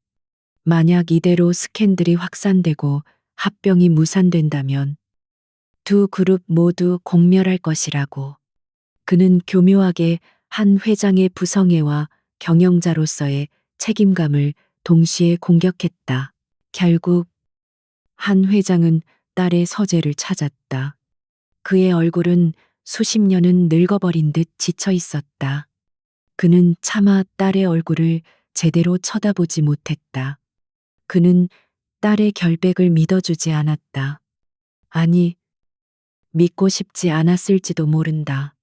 만약 이대로 스캔들이 확산되고 합병이 무산된다면 두 그룹 모두 공멸할 것이라고. 그는 교묘하게 한 회장의 부성애와 경영자로서의 책임감을 동시에 공격했다. 결국 한 회장은 딸의 서재를 찾았다. 그의 얼굴은 수십 년은 늙어버린 듯 지쳐 있었다. 그는 차마 딸의 얼굴을 제대로 쳐다보지 못했다. 그는 딸의 결백을 믿어주지 않았다. 아니, 믿고 싶지 않았을지도 모른다.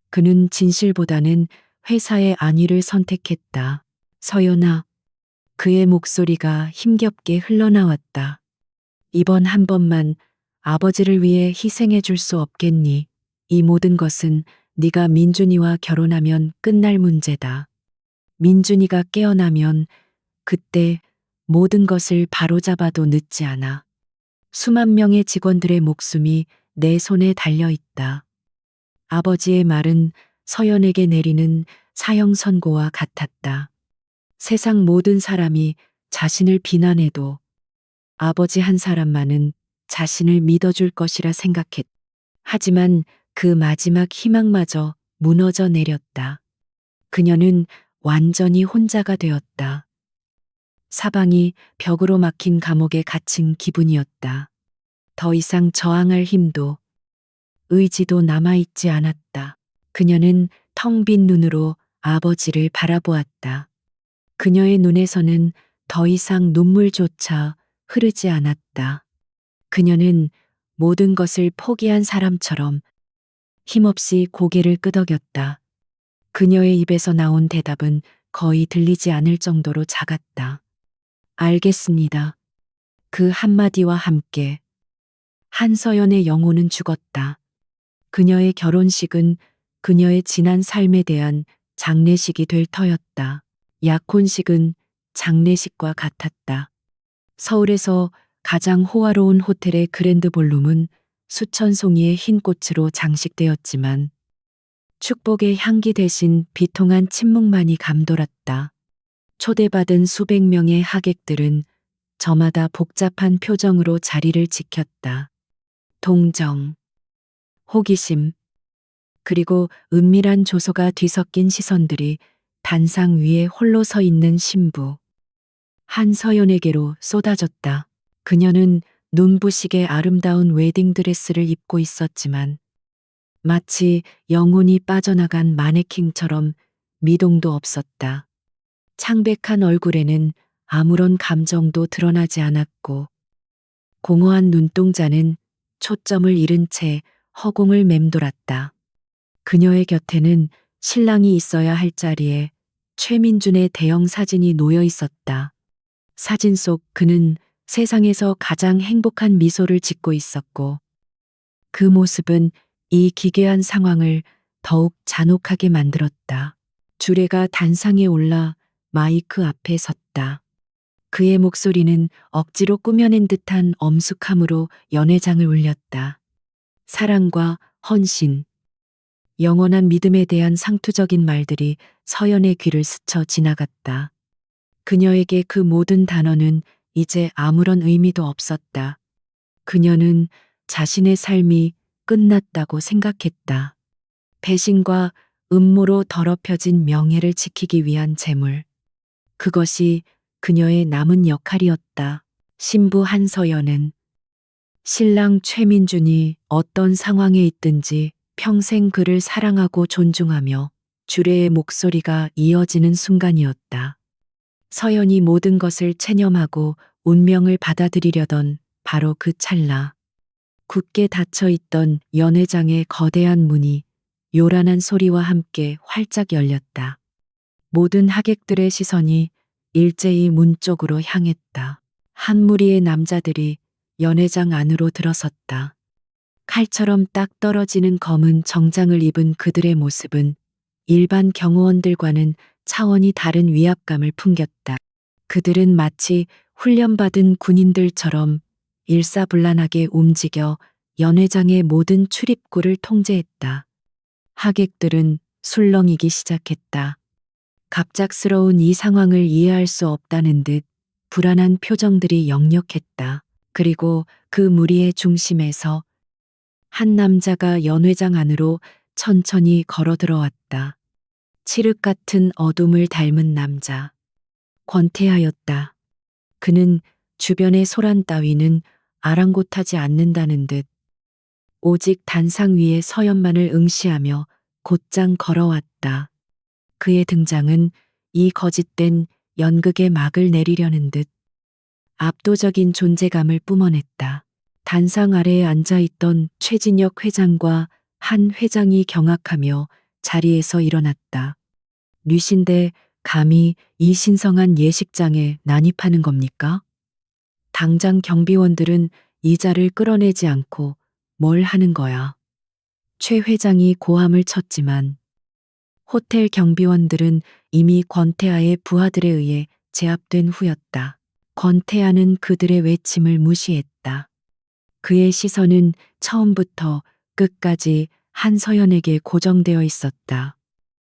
그는 진실보다는 회사의 안위를 선택했다. 서연아, 그의 목소리가 힘겹게 흘러나왔다. 이번 한 번만 아버지를 위해 희생해 줄 수 없겠니? 이 모든 것은 네가 민준이와 결혼하면 끝날 문제다. 민준이가 깨어나면 그때 모든 것을 바로잡아도 늦지 않아. 수만 명의 직원들의 목숨이 내 손에 달려 있다. 아버지의 말은 서연에게 내리는 사형 선고와 같았다. 세상 모든 사람이 자신을 비난해도 아버지 한 사람만은 자신을 믿어줄 것이라 생각했다. 하지만 그 마지막 희망마저 무너져 내렸다. 그녀는 완전히 혼자가 되었다. 사방이 벽으로 막힌 감옥에 갇힌 기분이었다. 더 이상 저항할 힘도 의지도 남아있지 않았다. 그녀는 텅 빈 눈으로 아버지를 바라보았다. 그녀의 눈에서는 더 이상 눈물조차 흐르지 않았다. 그녀는 모든 것을 포기한 사람처럼 힘없이 고개를 끄덕였다. 그녀의 입에서 나온 대답은 거의 들리지 않을 정도로 작았다. 알겠습니다. 그 한마디와 함께 한서연의 영혼은 죽었다. 그녀의 결혼식은 그녀의 지난 삶에 대한 장례식이 될 터였다. 약혼식은 장례식과 같았다. 서울에서 가장 호화로운 호텔의 그랜드 볼룸은 수천 송이의 흰 꽃으로 장식되었지만 축복의 향기 대신 비통한 침묵만이 감돌았다. 초대받은 수백 명의 하객들은 저마다 복잡한 표정으로 자리를 지켰다. 동정, 호기심, 그리고 은밀한 조소가 뒤섞인 시선들이 단상 위에 홀로 서 있는 신부 한서연에게로 쏟아졌다. 그녀는 눈부시게 아름다운 웨딩드레스를 입고 있었지만 마치 영혼이 빠져나간 마네킹처럼 미동도 없었다. 창백한 얼굴에는 아무런 감정도 드러나지 않았고 공허한 눈동자는 초점을 잃은 채 허공을 맴돌았다. 그녀의 곁에는 신랑이 있어야 할 자리에 최민준의 대형 사진이 놓여 있었다. 사진 속 그는 세상에서 가장 행복한 미소를 짓고 있었고 그 모습은 이 기괴한 상황을 더욱 잔혹하게 만들었다. 주례가 단상에 올라 마이크 앞에 섰다. 그의 목소리는 억지로 꾸며낸 듯한 엄숙함으로 연회장을 울렸다. 사랑과 헌신, 영원한 믿음에 대한 상투적인 말들이 서연의 귀를 스쳐 지나갔다. 그녀에게 그 모든 단어는 이제 아무런 의미도 없었다. 그녀는 자신의 삶이 끝났다고 생각했다. 배신과 음모로 더럽혀진 명예를 지키기 위한 재물. 그것이 그녀의 남은 역할이었다. 신부 한서연은 신랑 최민준이 어떤 상황에 있든지 평생 그를 사랑하고 존중하며 주례의 목소리가 이어지는 순간이었다. 서연이 모든 것을 체념하고 운명을 받아들이려던 바로 그 찰나. 굳게 닫혀 있던 연회장의 거대한 문이 요란한 소리와 함께 활짝 열렸다. 모든 하객들의 시선이 일제히 문 쪽으로 향했다. 한 무리의 남자들이 연회장 안으로 들어섰다. 칼처럼 딱 떨어지는 검은 정장을 입은 그들의 모습은 일반 경호원들과는 차원이 다른 위압감을 풍겼다. 그들은 마치 훈련받은 군인들처럼 일사불란하게 움직여 연회장의 모든 출입구를 통제했다. 하객들은 술렁이기 시작했다. 갑작스러운 이 상황을 이해할 수 없다는 듯 불안한 표정들이 역력했다. 그리고 그 무리의 중심에서 한 남자가 연회장 안으로 천천히 걸어 들어왔다. 칠흑 같은 어둠을 닮은 남자. 권태하였다. 그는 주변의 소란 따위는 아랑곳하지 않는다는 듯 오직 단상 위에 서연만을 응시하며 곧장 걸어왔다. 그의 등장은 이 거짓된 연극의 막을 내리려는 듯 압도적인 존재감을 뿜어냈다. 단상 아래에 앉아있던 최진혁 회장과 한 회장이 경악하며 자리에서 일어났다. 뉘신데 감히 이 신성한 예식장에 난입하는 겁니까? 당장 경비원들은 이자를 끌어내지 않고 뭘 하는 거야? 최 회장이 고함을 쳤지만 호텔 경비원들은 이미 권태아의 부하들에 의해 제압된 후였다. 권태아는 그들의 외침을 무시했다. 그의 시선은 처음부터 끝까지 한서연에게 고정되어 있었다.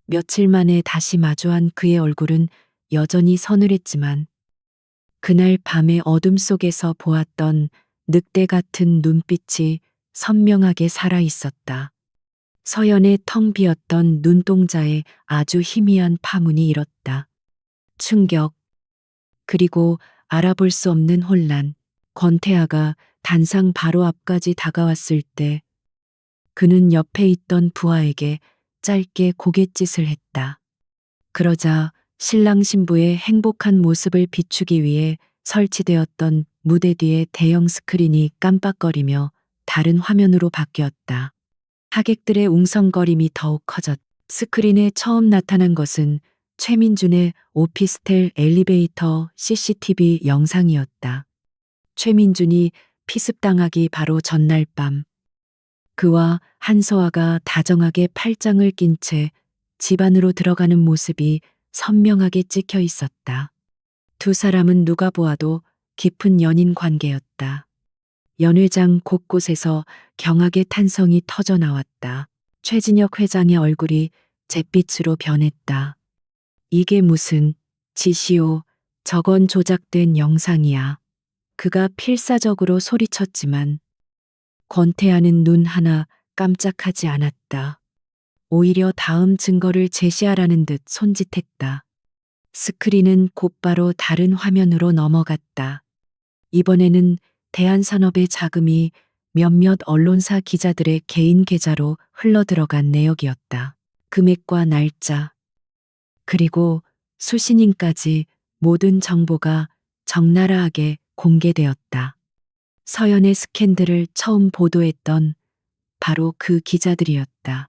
며칠 만에 다시 마주한 그의 얼굴은 여전히 서늘했지만 그날 밤의 어둠 속에서 보았던 늑대 같은 눈빛이 선명하게 살아 있었다. 서연의 텅 비었던 눈동자에 아주 희미한 파문이 일었다. 충격, 그리고 알아볼 수 없는 혼란. 권태아가 단상 바로 앞까지 다가왔을 때 그는 옆에 있던 부하에게 짧게 고갯짓을 했다. 그러자 신랑 신부의 행복한 모습을 비추기 위해 설치되었던 무대 뒤의 대형 스크린이 깜빡거리며 다른 화면으로 바뀌었다. 하객들의 웅성거림이 더욱 커졌다. 스크린에 처음 나타난 것은 최민준의 오피스텔 엘리베이터 CCTV 영상이었다. 최민준이 피습당하기 바로 전날 밤 그와 한서아가 다정하게 팔짱을 낀 채 집 안으로 들어가는 모습이 선명하게 찍혀 있었다. 두 사람은 누가 보아도 깊은 연인 관계였다. 연회장 곳곳에서 경악의 탄성이 터져 나왔다. 최진혁 회장의 얼굴이 잿빛으로 변했다. 이게 무슨 짓이오? 저건 조작된 영상이야. 그가 필사적으로 소리쳤지만 권태아는 눈 하나 깜짝하지 않았다. 오히려 다음 증거를 제시하라는 듯 손짓했다. 스크린은 곧바로 다른 화면으로 넘어갔다. 이번에는 대한산업의 자금이 몇몇 언론사 기자들의 개인 계좌로 흘러들어간 내역이었다. 금액과 날짜, 그리고 수신인까지 모든 정보가 적나라하게 공개되었다. 서연의 스캔들을 처음 보도했던 바로 그 기자들이었다.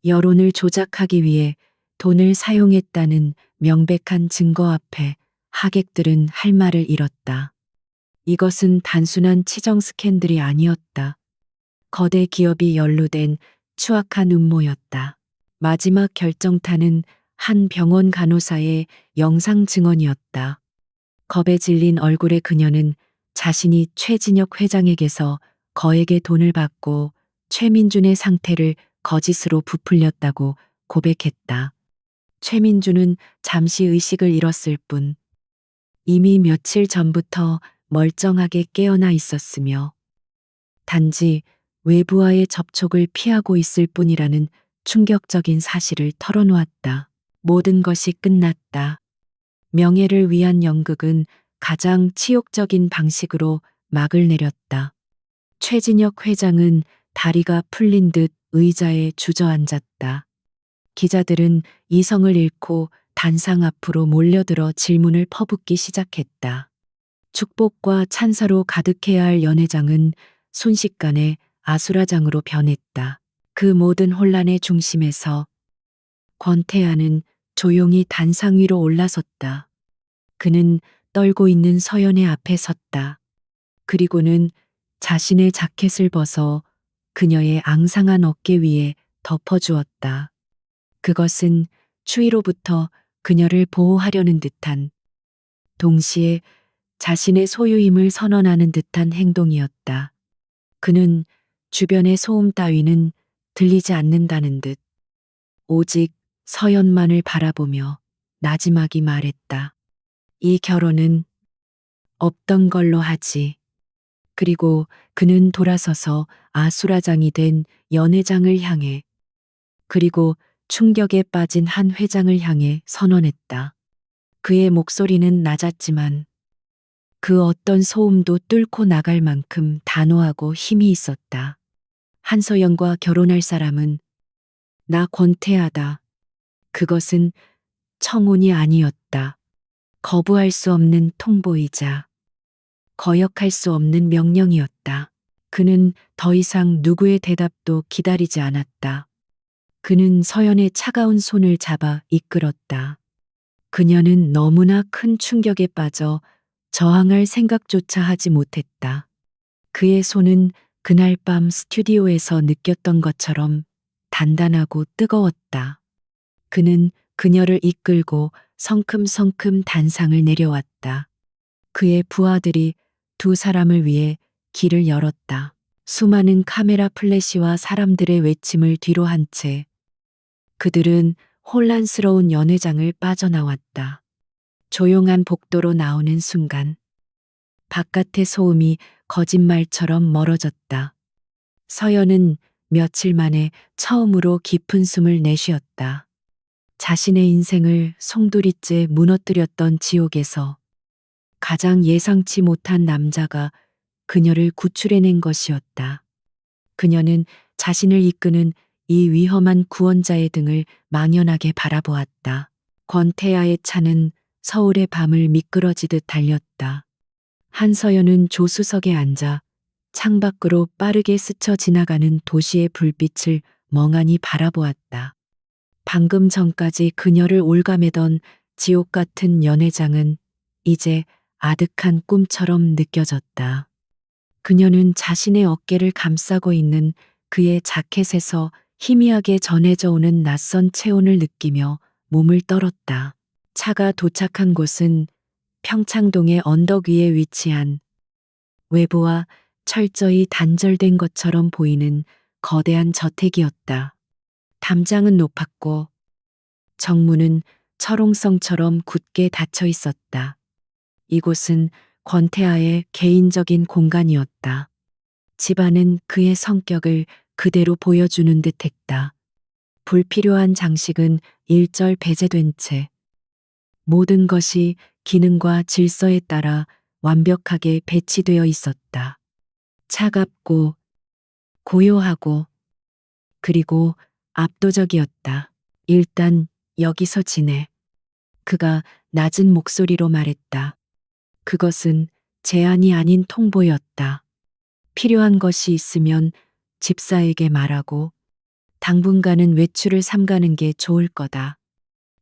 여론을 조작하기 위해 돈을 사용했다는 명백한 증거 앞에 하객들은 할 말을 잃었다. 이것은 단순한 치정 스캔들이 아니었다. 거대 기업이 연루된 추악한 음모였다. 마지막 결정타는 한 병원 간호사의 영상 증언이었다. 겁에 질린 얼굴의 그녀는 자신이 최진혁 회장에게서 거액의 돈을 받고 최민준의 상태를 거짓으로 부풀렸다고 고백했다. 최민준은 잠시 의식을 잃었을 뿐 이미 며칠 전부터 멀쩡하게 깨어나 있었으며 단지 외부와의 접촉을 피하고 있을 뿐이라는 충격적인 사실을 털어놓았다. 모든 것이 끝났다. 명예를 위한 연극은 가장 치욕적인 방식으로 막을 내렸다. 최진혁 회장은 다리가 풀린 듯 의자에 주저앉았다. 기자들은 이성을 잃고 단상 앞으로 몰려들어 질문을 퍼붓기 시작했다. 축복과 찬사로 가득해야 할 연회장은 순식간에 아수라장으로 변했다. 그 모든 혼란의 중심에서 권태하는 조용히 단상 위로 올라섰다. 그는 떨고 있는 서연의 앞에 섰다. 그리고는 자신의 자켓을 벗어 그녀의 앙상한 어깨 위에 덮어주었다. 그것은 추위로부터 그녀를 보호하려는 듯한, 동시에 자신의 소유임을 선언하는 듯한 행동이었다. 그는 주변의 소음 따위는 들리지 않는다는 듯 오직 서연만을 바라보며 나지막이 말했다. 이 결혼은 없던 걸로 하지. 그리고 그는 돌아서서 아수라장이 된 연회장을 향해, 그리고 충격에 빠진 한 회장을 향해 선언했다. 그의 목소리는 낮았지만 그 어떤 소음도 뚫고 나갈 만큼 단호하고 힘이 있었다. 한서연과 결혼할 사람은 나 권태하다. 그것은 청혼이 아니었다. 거부할 수 없는 통보이자 거역할 수 없는 명령이었다. 그는 더 이상 누구의 대답도 기다리지 않았다. 그는 서연의 차가운 손을 잡아 이끌었다. 그녀는 너무나 큰 충격에 빠져 저항할 생각조차 하지 못했다. 그의 손은 그날 밤 스튜디오에서 느꼈던 것처럼 단단하고 뜨거웠다. 그는 그녀를 이끌고 성큼성큼 단상을 내려왔다. 그의 부하들이 두 사람을 위해 길을 열었다. 수많은 카메라 플래시와 사람들의 외침을 뒤로 한 채 그들은 혼란스러운 연회장을 빠져나왔다. 조용한 복도로 나오는 순간 바깥의 소음이 거짓말처럼 멀어졌다. 서연은 며칠 만에 처음으로 깊은 숨을 내쉬었다. 자신의 인생을 송두리째 무너뜨렸던 지옥에서 가장 예상치 못한 남자가 그녀를 구출해낸 것이었다. 그녀는 자신을 이끄는 이 위험한 구원자의 등을 망연하게 바라보았다. 권태야의 차는 서울의 밤을 미끄러지듯 달렸다. 한서연은 조수석에 앉아 창밖으로 빠르게 스쳐 지나가는 도시의 불빛을 멍하니 바라보았다. 방금 전까지 그녀를 올가매던 지옥 같은 연회장은 이제 아득한 꿈처럼 느껴졌다. 그녀는 자신의 어깨를 감싸고 있는 그의 자켓에서 희미하게 전해져 오는 낯선 체온을 느끼며 몸을 떨었다. 차가 도착한 곳은 평창동의 언덕 위에 위치한 외부와 철저히 단절된 것처럼 보이는 거대한 저택이었다. 담장은 높았고 정문은 철옹성처럼 굳게 닫혀 있었다. 이곳은 권태아의 개인적인 공간이었다. 집안은 그의 성격을 그대로 보여주는 듯 했다. 불필요한 장식은 일절 배제된 채 모든 것이 기능과 질서에 따라 완벽하게 배치되어 있었다. 차갑고 고요하고 그리고 압도적이었다. 일단 여기서 지내. 그가 낮은 목소리로 말했다. 그것은 제안이 아닌 통보였다. 필요한 것이 있으면 집사에게 말하고 당분간은 외출을 삼가는 게 좋을 거다.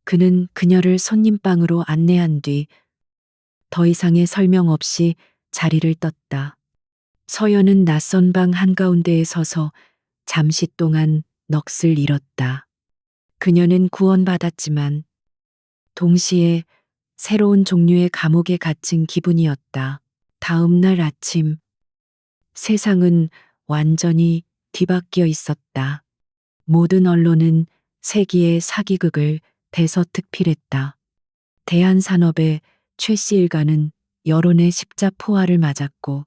그는 그녀를 손님방으로 안내한 뒤 더 이상의 설명 없이 자리를 떴다. 서연은 낯선 방 한가운데에 서서 잠시 동안 넋을 잃었다. 그녀는 구원받았지만 동시에 새로운 종류의 감옥에 갇힌 기분이었다. 다음 날 아침 세상은 완전히 뒤바뀌어 있었다. 모든 언론은 세기의 사기극을 대서특필했다. 대한산업의 최씨 일가는 여론의 십자포화를 맞았고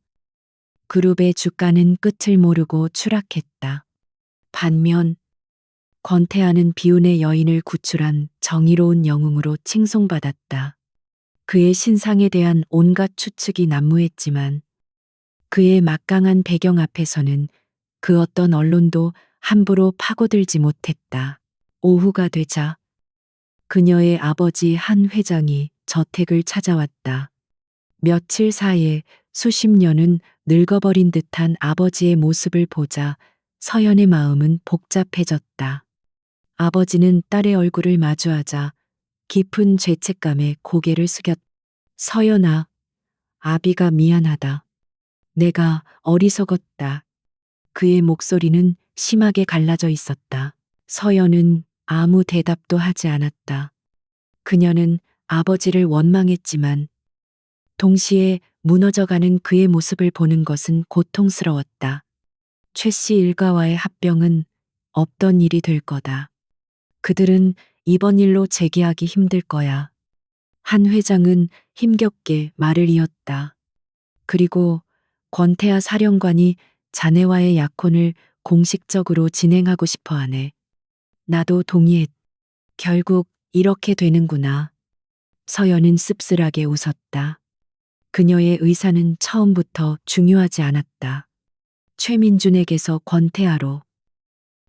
그룹의 주가는 끝을 모르고 추락했다. 반면 권태하는 비운의 여인을 구출한 정의로운 영웅으로 칭송받았다. 그의 신상에 대한 온갖 추측이 난무했지만 그의 막강한 배경 앞에서는 그 어떤 언론도 함부로 파고들지 못했다. 오후가 되자 그녀의 아버지 한 회장이 저택을 찾아왔다. 며칠 사이에 수십 년은 늙어버린 듯한 아버지의 모습을 보자 서연의 마음은 복잡해졌다. 아버지는 딸의 얼굴을 마주하자 깊은 죄책감에 고개를 숙였다. 서연아, 아비가 미안하다. 내가 어리석었다. 그의 목소리는 심하게 갈라져 있었다. 서연은 아무 대답도 하지 않았다. 그녀는 아버지를 원망했지만 동시에 무너져가는 그의 모습을 보는 것은 고통스러웠다. 최씨 일가와의 합병은 없던 일이 될 거다. 그들은 이번 일로 재기하기 힘들 거야. 한 회장은 힘겹게 말을 이었다. 그리고 권태하 사령관이 자네와의 약혼을 공식적으로 진행하고 싶어 하네. 나도 동의했. 결국 이렇게 되는구나. 서연은 씁쓸하게 웃었다. 그녀의 의사는 처음부터 중요하지 않았다. 최민준에게서 권태하로.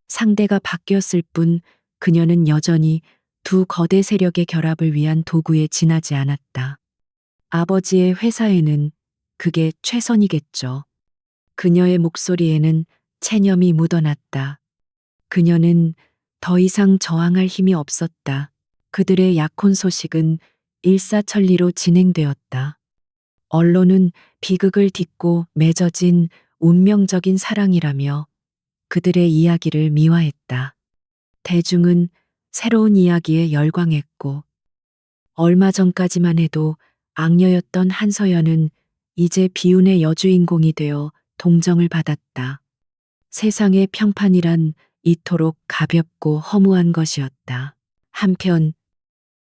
상대가 바뀌었을 뿐 그녀는 여전히 두 거대 세력의 결합을 위한 도구에 지나지 않았다. 아버지의 회사에는 그게 최선이겠죠. 그녀의 목소리에는 체념이 묻어났다. 그녀는 더 이상 저항할 힘이 없었다. 그들의 약혼 소식은 일사천리로 진행되었다. 언론은 비극을 딛고 맺어진 운명적인 사랑이라며 그들의 이야기를 미화했다. 대중은 새로운 이야기에 열광했고 얼마 전까지만 해도 악녀였던 한서연은 이제 비운의 여주인공이 되어 동정을 받았다. 세상의 평판이란 이토록 가볍고 허무한 것이었다. 한편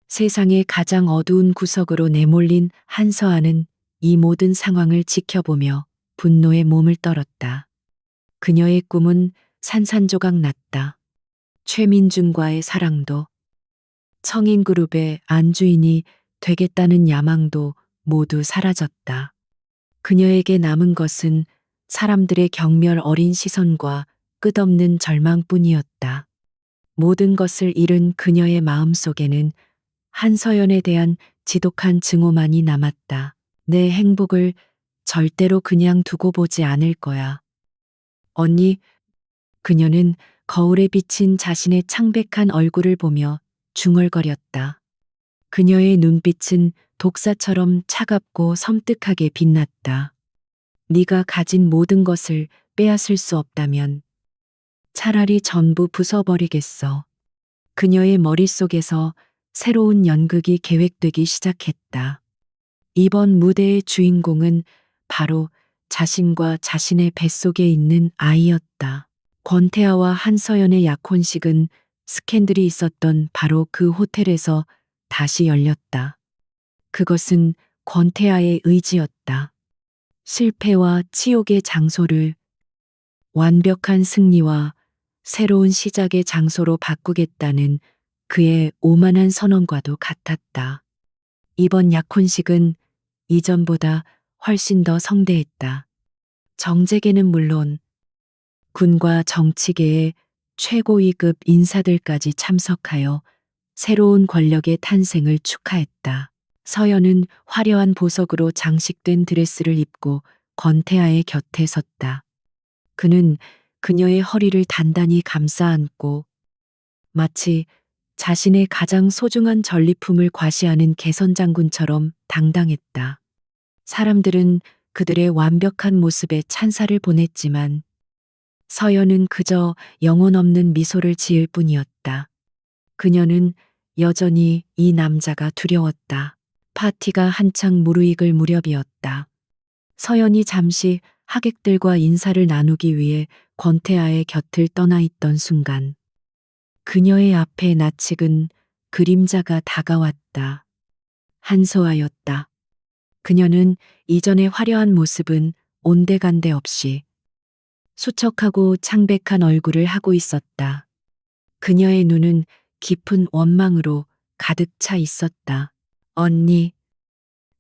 세상의 가장 어두운 구석으로 내몰린 한서아는 이 모든 상황을 지켜보며 분노에 몸을 떨었다. 그녀의 꿈은 산산조각 났다. 최민준과의 사랑도, 청인그룹의 안주인이 되겠다는 야망도 모두 사라졌다. 그녀에게 남은 것은 사람들의 경멸 어린 시선과 끝없는 절망뿐이었다. 모든 것을 잃은 그녀의 마음속에는 한서연에 대한 지독한 증오만이 남았다. 내 행복을 절대로 그냥 두고 보지 않을 거야. 언니, 그녀는 거울에 비친 자신의 창백한 얼굴을 보며 중얼거렸다. 그녀의 눈빛은 독사처럼 차갑고 섬뜩하게 빛났다. 네가 가진 모든 것을 빼앗을 수 없다면 차라리 전부 부숴버리겠어. 그녀의 머릿속에서 새로운 연극이 계획되기 시작했다. 이번 무대의 주인공은 바로 자신과 자신의 뱃속에 있는 아이였다. 권태하와 한서연의 약혼식은 스캔들이 있었던 바로 그 호텔에서 다시 열렸다. 그것은 권태하의 의지였다. 실패와 치욕의 장소를 완벽한 승리와 새로운 시작의 장소로 바꾸겠다는 그의 오만한 선언과도 같았다. 이번 약혼식은 이전보다 훨씬 더 성대했다. 정재계는 물론 군과 정치계의 최고 2급 인사들까지 참석하여 새로운 권력의 탄생을 축하했다. 서연은 화려한 보석으로 장식된 드레스를 입고 권태하의 곁에 섰다. 그는 그녀의 허리를 단단히 감싸 안고 마치 자신의 가장 소중한 전리품을 과시하는 개선장군처럼 당당했다. 사람들은 그들의 완벽한 모습에 찬사를 보냈지만 서연은 그저 영혼 없는 미소를 지을 뿐이었다. 그녀는 여전히 이 남자가 두려웠다. 파티가 한창 무르익을 무렵이었다. 서연이 잠시 하객들과 인사를 나누기 위해 권태아의 곁을 떠나 있던 순간 그녀의 앞에 낯익은 그림자가 다가왔다. 한서아였다. 그녀는 이전의 화려한 모습은 온데간데 없이 수척하고 창백한 얼굴을 하고 있었다. 그녀의 눈은 깊은 원망으로 가득 차 있었다. 언니,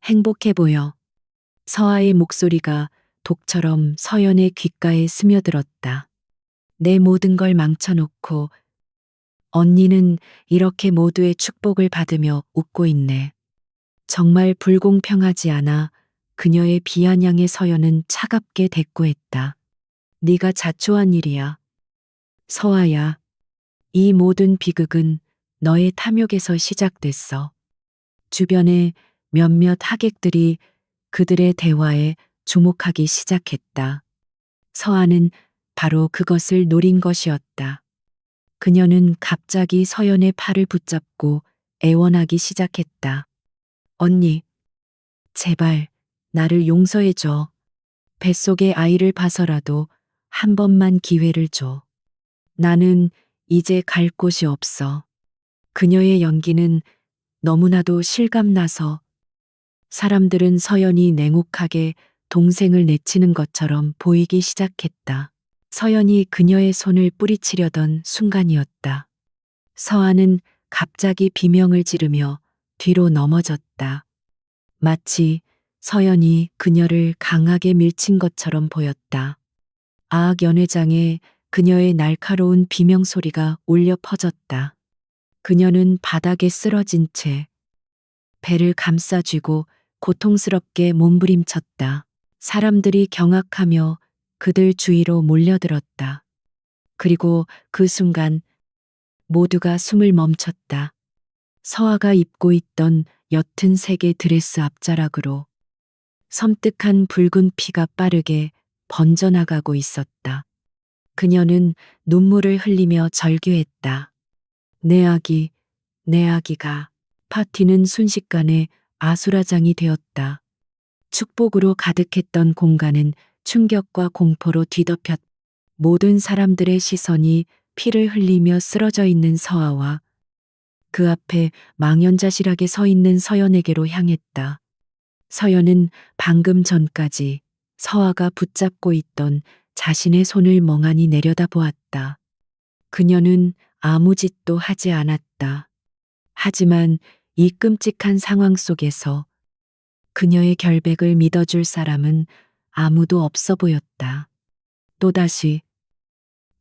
행복해 보여. 서아의 목소리가 독처럼 서연의 귓가에 스며들었다. 내 모든 걸 망쳐놓고 언니는 이렇게 모두의 축복을 받으며 웃고 있네. 정말 불공평하지 않아. 그녀의 비아냥의 서연은 차갑게 대꾸했다. 네가 자초한 일이야. 서아야, 이 모든 비극은 너의 탐욕에서 시작됐어. 주변에 몇몇 하객들이 그들의 대화에 주목하기 시작했다. 서아는 바로 그것을 노린 것이었다. 그녀는 갑자기 서연의 팔을 붙잡고 애원하기 시작했다. 언니, 제발 나를 용서해줘. 뱃속의 아이를 봐서라도 한 번만 기회를 줘. 나는 이제 갈 곳이 없어. 그녀의 연기는 너무나도 실감나서 사람들은 서연이 냉혹하게 동생을 내치는 것처럼 보이기 시작했다. 서연이 그녀의 손을 뿌리치려던 순간이었다. 서아는 갑자기 비명을 지르며 뒤로 넘어졌다. 마치 서연이 그녀를 강하게 밀친 것처럼 보였다. 아악 연회장에 그녀의 날카로운 비명 소리가 울려 퍼졌다. 그녀는 바닥에 쓰러진 채 배를 감싸쥐고 고통스럽게 몸부림쳤다. 사람들이 경악하며 그들 주위로 몰려들었다. 그리고 그 순간 모두가 숨을 멈췄다. 서아가 입고 있던 옅은 색의 드레스 앞자락으로 섬뜩한 붉은 피가 빠르게 번져나가고 있었다. 그녀는 눈물을 흘리며 절규했다. 내 아기, 내 아기가. 파티는 순식간에 아수라장이 되었다. 축복으로 가득했던 공간은 충격과 공포로 뒤덮였다. 모든 사람들의 시선이 피를 흘리며 쓰러져 있는 서아와 그 앞에 망연자실하게 서 있는 서연에게로 향했다. 서연은 방금 전까지 서아가 붙잡고 있던 자신의 손을 멍하니 내려다보았다. 그녀는 아무 짓도 하지 않았다. 하지만 이 끔찍한 상황 속에서 그녀의 결백을 믿어줄 사람은 아무도 없어 보였다. 또다시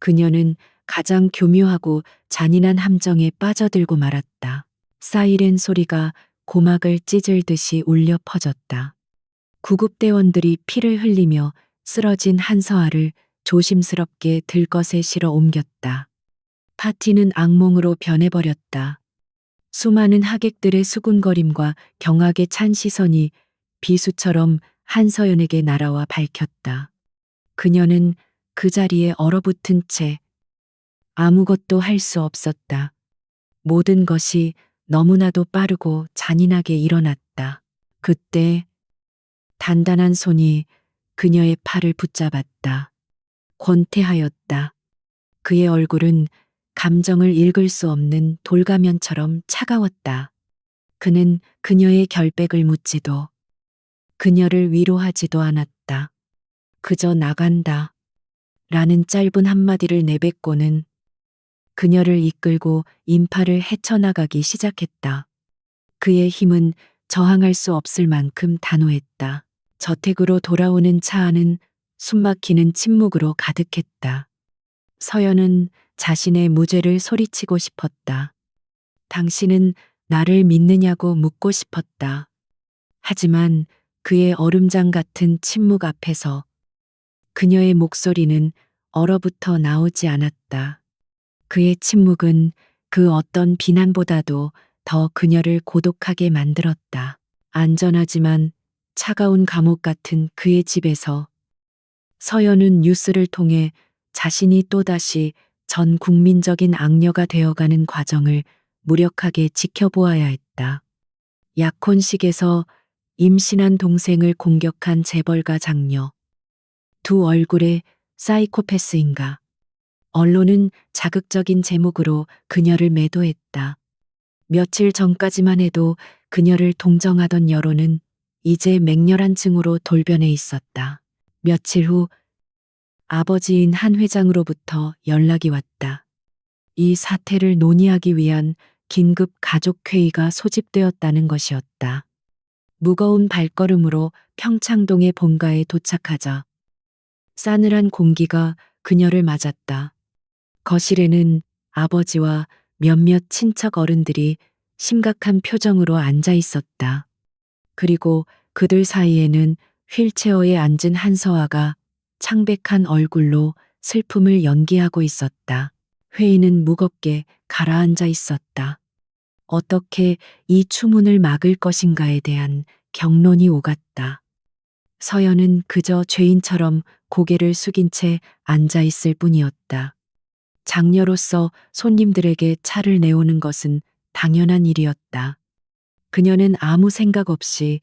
그녀는 가장 교묘하고 잔인한 함정에 빠져들고 말았다. 사이렌 소리가 고막을 찢을듯이 울려 퍼졌다. 구급대원들이 피를 흘리며 쓰러진 한서아를 조심스럽게 들것에 실어 옮겼다. 파티는 악몽으로 변해버렸다. 수많은 하객들의 수군거림과 경악에 찬 시선이 비수처럼 한서연에게 날아와 밝혔다. 그녀는 그 자리에 얼어붙은 채 아무것도 할 수 없었다. 모든 것이 너무나도 빠르고 잔인하게 일어났다. 그때 단단한 손이 그녀의 팔을 붙잡았다. 권태하였다. 그의 얼굴은 감정을 읽을 수 없는 돌가면처럼 차가웠다. 그는 그녀의 결백을 묻지도 그녀를 위로하지도 않았다. 그저 나간다. 라는 짧은 한마디를 내뱉고는 그녀를 이끌고 인파를 헤쳐나가기 시작했다. 그의 힘은 저항할 수 없을 만큼 단호했다. 저택으로 돌아오는 차 안은 숨막히는 침묵으로 가득했다. 서연은 자신의 무죄를 소리치고 싶었다. 당신은 나를 믿느냐고 묻고 싶었다. 하지만 그의 얼음장 같은 침묵 앞에서 그녀의 목소리는 얼어붙어 나오지 않았다. 그의 침묵은 그 어떤 비난보다도 더 그녀를 고독하게 만들었다. 안전하지만 차가운 감옥 같은 그의 집에서 서연은 뉴스를 통해 자신이 또다시 전 국민적인 악녀가 되어가는 과정을 무력하게 지켜보아야 했다. 약혼식에서 임신한 동생을 공격한 재벌가 장녀. 두 얼굴에 사이코패스인가? 언론은 자극적인 제목으로 그녀를 매도했다. 며칠 전까지만 해도 그녀를 동정하던 여론은 이제 맹렬한 층으로 돌변해 있었다. 며칠 후 아버지인 한 회장으로부터 연락이 왔다. 이 사태를 논의하기 위한 긴급 가족회의가 소집되었다는 것이었다. 무거운 발걸음으로 평창동의 본가에 도착하자 싸늘한 공기가 그녀를 맞았다. 거실에는 아버지와 몇몇 친척 어른들이 심각한 표정으로 앉아 있었다. 그리고 그들 사이에는 휠체어에 앉은 한서아가 창백한 얼굴로 슬픔을 연기하고 있었다. 회의는 무겁게 가라앉아 있었다. 어떻게 이 추문을 막을 것인가에 대한 격론이 오갔다. 서연은 그저 죄인처럼 고개를 숙인 채 앉아 있을 뿐이었다. 장녀로서 손님들에게 차를 내오는 것은 당연한 일이었다. 그녀는 아무 생각 없이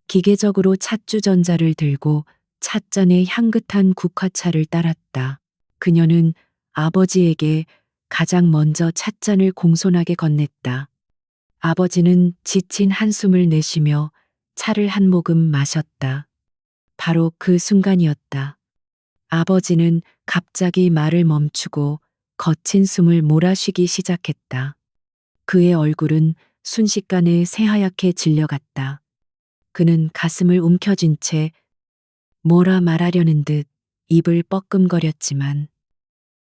기계적으로 찻주전자를 들고 찻잔에 향긋한 국화차를 따랐다. 그녀는 아버지에게 가장 먼저 찻잔을 공손하게 건넸다. 아버지는 지친 한숨을 내쉬며 차를 한 모금 마셨다. 바로 그 순간이었다. 아버지는 갑자기 말을 멈추고 거친 숨을 몰아쉬기 시작했다. 그의 얼굴은 순식간에 새하얗게 질려갔다. 그는 가슴을 움켜쥔 채 뭐라 말하려는 듯 입을 뻐끔거렸지만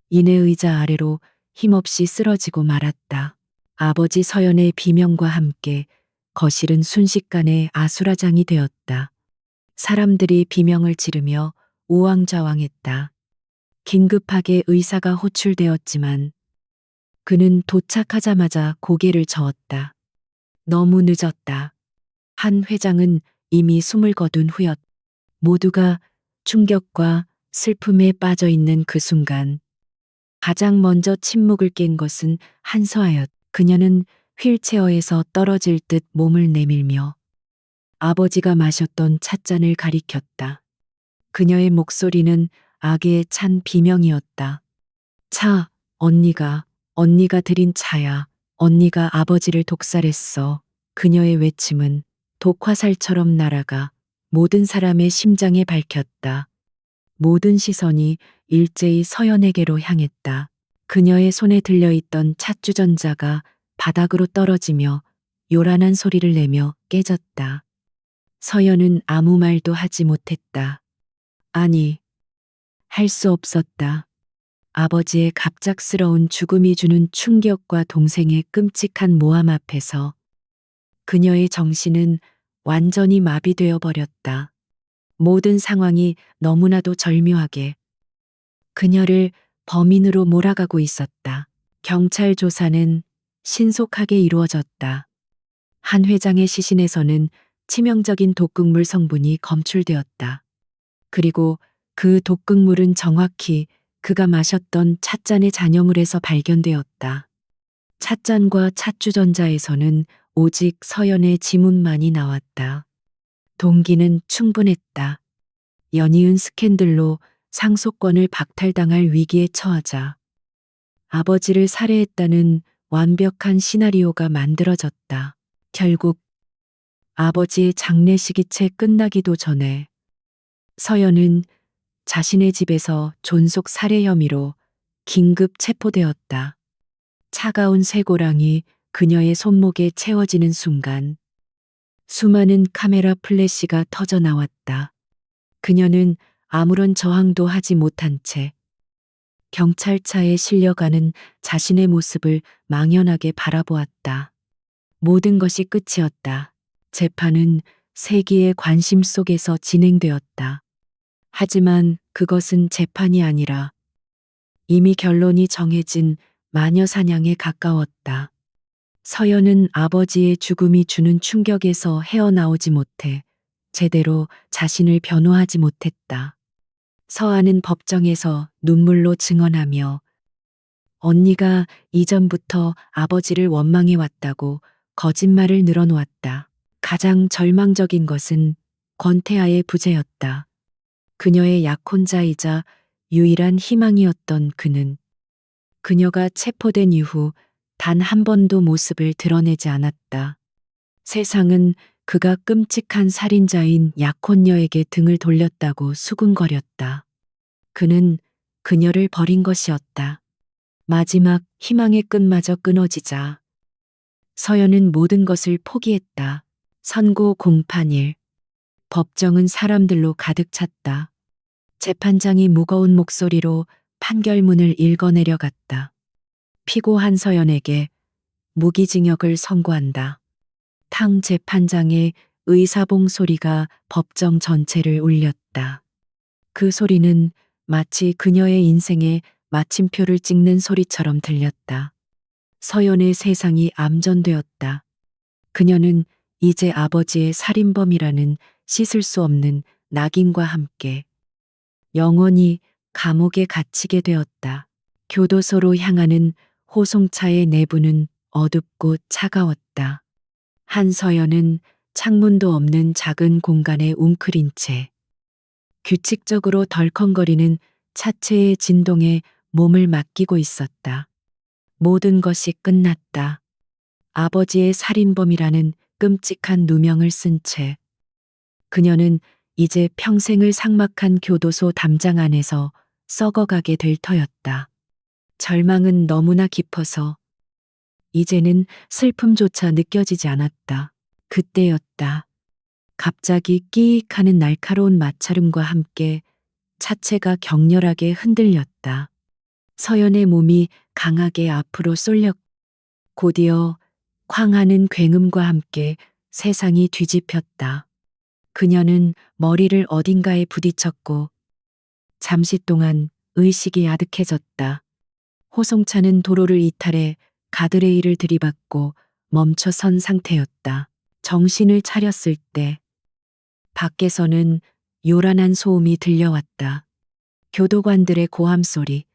이내 의자 아래로 힘없이 쓰러지고 말았다. 아버지 서연의 비명과 함께 거실은 순식간에 아수라장이 되었다. 사람들이 비명을 지르며 우왕좌왕했다. 긴급하게 의사가 호출되었지만 그는 도착하자마자 고개를 저었다. 너무 늦었다. 한 회장은 이미 숨을 거둔 후였다. 모두가 충격과 슬픔에 빠져 있는 그 순간 가장 먼저 침묵을 깬 것은 한서아였다. 그녀는 휠체어에서 떨어질 듯 몸을 내밀며 아버지가 마셨던 찻잔을 가리켰다. 그녀의 목소리는 악에 찬 비명이었다. 차, 언니가 드린 차야. 언니가 아버지를 독살했어. 그녀의 외침은 독화살처럼 날아가 모든 사람의 심장에 밝혔다. 모든 시선이 일제히 서연에게로 향했다. 그녀의 손에 들려있던 찻주전자가 바닥으로 떨어지며 요란한 소리를 내며 깨졌다. 서연은 아무 말도 하지 못했다. 아니, 할 수 없었다. 아버지의 갑작스러운 죽음이 주는 충격과 동생의 끔찍한 모함 앞에서 그녀의 정신은 완전히 마비되어 버렸다. 모든 상황이 너무나도 절묘하게 그녀를 범인으로 몰아가고 있었다. 경찰 조사는 신속하게 이루어졌다. 한 회장의 시신에서는 치명적인 독극물 성분이 검출되었다. 그리고 그 독극물은 정확히 그가 마셨던 찻잔의 잔여물에서 발견되었다. 찻잔과 찻주전자에서는 오직 서연의 지문만이 나왔다. 동기는 충분했다. 연이은 스캔들로 상속권을 박탈당할 위기에 처하자 아버지를 살해했다는 완벽한 시나리오가 만들어졌다. 결국 아버지의 장례식이 채 끝나기도 전에 서연은 자신의 집에서 존속 살해 혐의로 긴급 체포되었다. 차가운 쇠고랑이 그녀의 손목에 채워지는 순간 수많은 카메라 플래시가 터져 나왔다. 그녀는 아무런 저항도 하지 못한 채 경찰차에 실려가는 자신의 모습을 망연하게 바라보았다. 모든 것이 끝이었다. 재판은 세기의 관심 속에서 진행되었다. 하지만 그것은 재판이 아니라 이미 결론이 정해진 마녀 사냥에 가까웠다. 서연은 아버지의 죽음이 주는 충격에서 헤어나오지 못해 제대로 자신을 변호하지 못했다. 서아는 법정에서 눈물로 증언하며 언니가 이전부터 아버지를 원망해 왔다고 거짓말을 늘어놓았다. 가장 절망적인 것은 권태아의 부재였다. 그녀의 약혼자이자 유일한 희망이었던 그는 그녀가 체포된 이후 단 한 번도 모습을 드러내지 않았다. 세상은 그가 끔찍한 살인자인 약혼녀에게 등을 돌렸다고 수군거렸다. 그는 그녀를 버린 것이었다. 마지막 희망의 끈마저 끊어지자 서연은 모든 것을 포기했다. 선고 공판일. 법정은 사람들로 가득 찼다. 재판장이 무거운 목소리로 판결문을 읽어내려갔다. 피고 한서연에게 무기징역을 선고한다. 탕 재판장의 의사봉 소리가 법정 전체를 울렸다. 그 소리는 마치 그녀의 인생에 마침표를 찍는 소리처럼 들렸다. 서연의 세상이 암전되었다. 그녀는 이제 아버지의 살인범이라는 씻을 수 없는 낙인과 함께 영원히 감옥에 갇히게 되었다. 교도소로 향하는 호송차의 내부는 어둡고 차가웠다. 한서연은 창문도 없는 작은 공간에 웅크린 채 규칙적으로 덜컹거리는 차체의 진동에 몸을 맡기고 있었다. 모든 것이 끝났다. 아버지의 살인범이라는 끔찍한 누명을 쓴 채 그녀는 이제 평생을 삭막한 교도소 담장 안에서 썩어가게 될 터였다. 절망은 너무나 깊어서 이제는 슬픔조차 느껴지지 않았다. 그때였다. 갑자기 끼익 하는 날카로운 마찰음과 함께 차체가 격렬하게 흔들렸다. 서연의 몸이 강하게 앞으로 쏠렸고 곧이어 쾅하는 굉음과 함께 세상이 뒤집혔다. 그녀는 머리를 어딘가에 부딪혔고 잠시 동안 의식이 아득해졌다. 호송차는 도로를 이탈해 가드레일을 들이받고 멈춰선 상태였다. 정신을 차렸을 때 밖에서는 요란한 소음이 들려왔다. 교도관들의 고함 소리,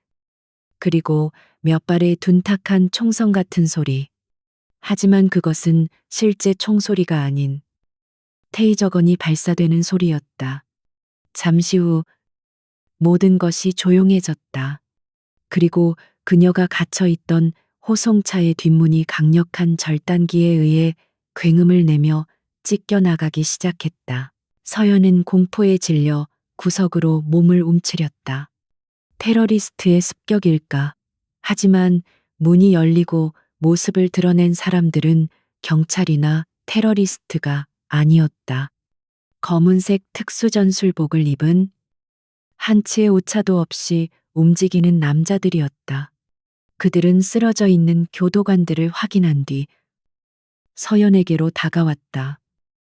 그리고 몇 발의 둔탁한 총성 같은 소리. 하지만 그것은 실제 총소리가 아닌 테이저건이 발사되는 소리였다. 잠시 후 모든 것이 조용해졌다. 그리고 그녀가 갇혀있던 호송차의 뒷문이 강력한 절단기에 의해 굉음을 내며 찢겨나가기 시작했다. 서연은 공포에 질려 구석으로 몸을 움츠렸다. 테러리스트의 습격일까? 하지만 문이 열리고 모습을 드러낸 사람들은 경찰이나 테러리스트가 아니었다. 검은색 특수전술복을 입은 한치의 오차도 없이 움직이는 남자들이었다. 그들은 쓰러져 있는 교도관들을 확인한 뒤 서연에게로 다가왔다.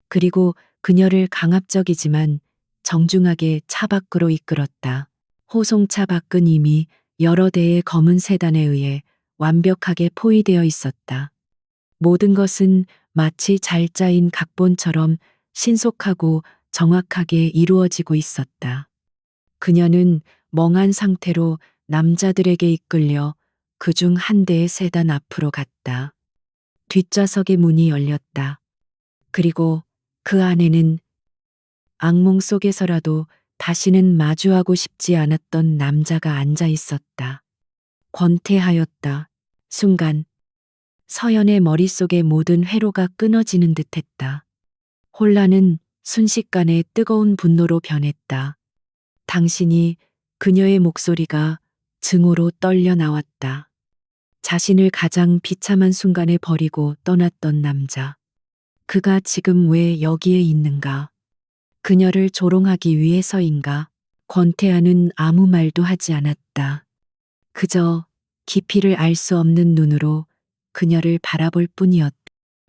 그리고 그녀를 강압적이지만 정중하게 차 밖으로 이끌었다. 호송차 밖은 이미 여러 대의 검은 세단에 의해 완벽하게 포위되어 있었다. 모든 것은 마치 잘 짜인 각본처럼 신속하고 정확하게 이루어지고 있었다. 그녀는 멍한 상태로 남자들에게 이끌려 그중 한 대의 세단 앞으로 갔다. 뒷좌석의 문이 열렸다. 그리고 그 안에는 악몽 속에서라도 다시는 마주하고 싶지 않았던 남자가 앉아 있었다. 권태하였다. 순간 서연의 머릿속의 모든 회로가 끊어지는 듯했다. 혼란은 순식간에 뜨거운 분노로 변했다. 당신이 그녀의 목소리가 증오로 떨려 나왔다. 자신을 가장 비참한 순간에 버리고 떠났던 남자. 그가 지금 왜 여기에 있는가? 그녀를 조롱하기 위해서인가? 권태하는 아무 말도 하지 않았다. 그저 깊이를 알 수 없는 눈으로 그녀를 바라볼 뿐이었다.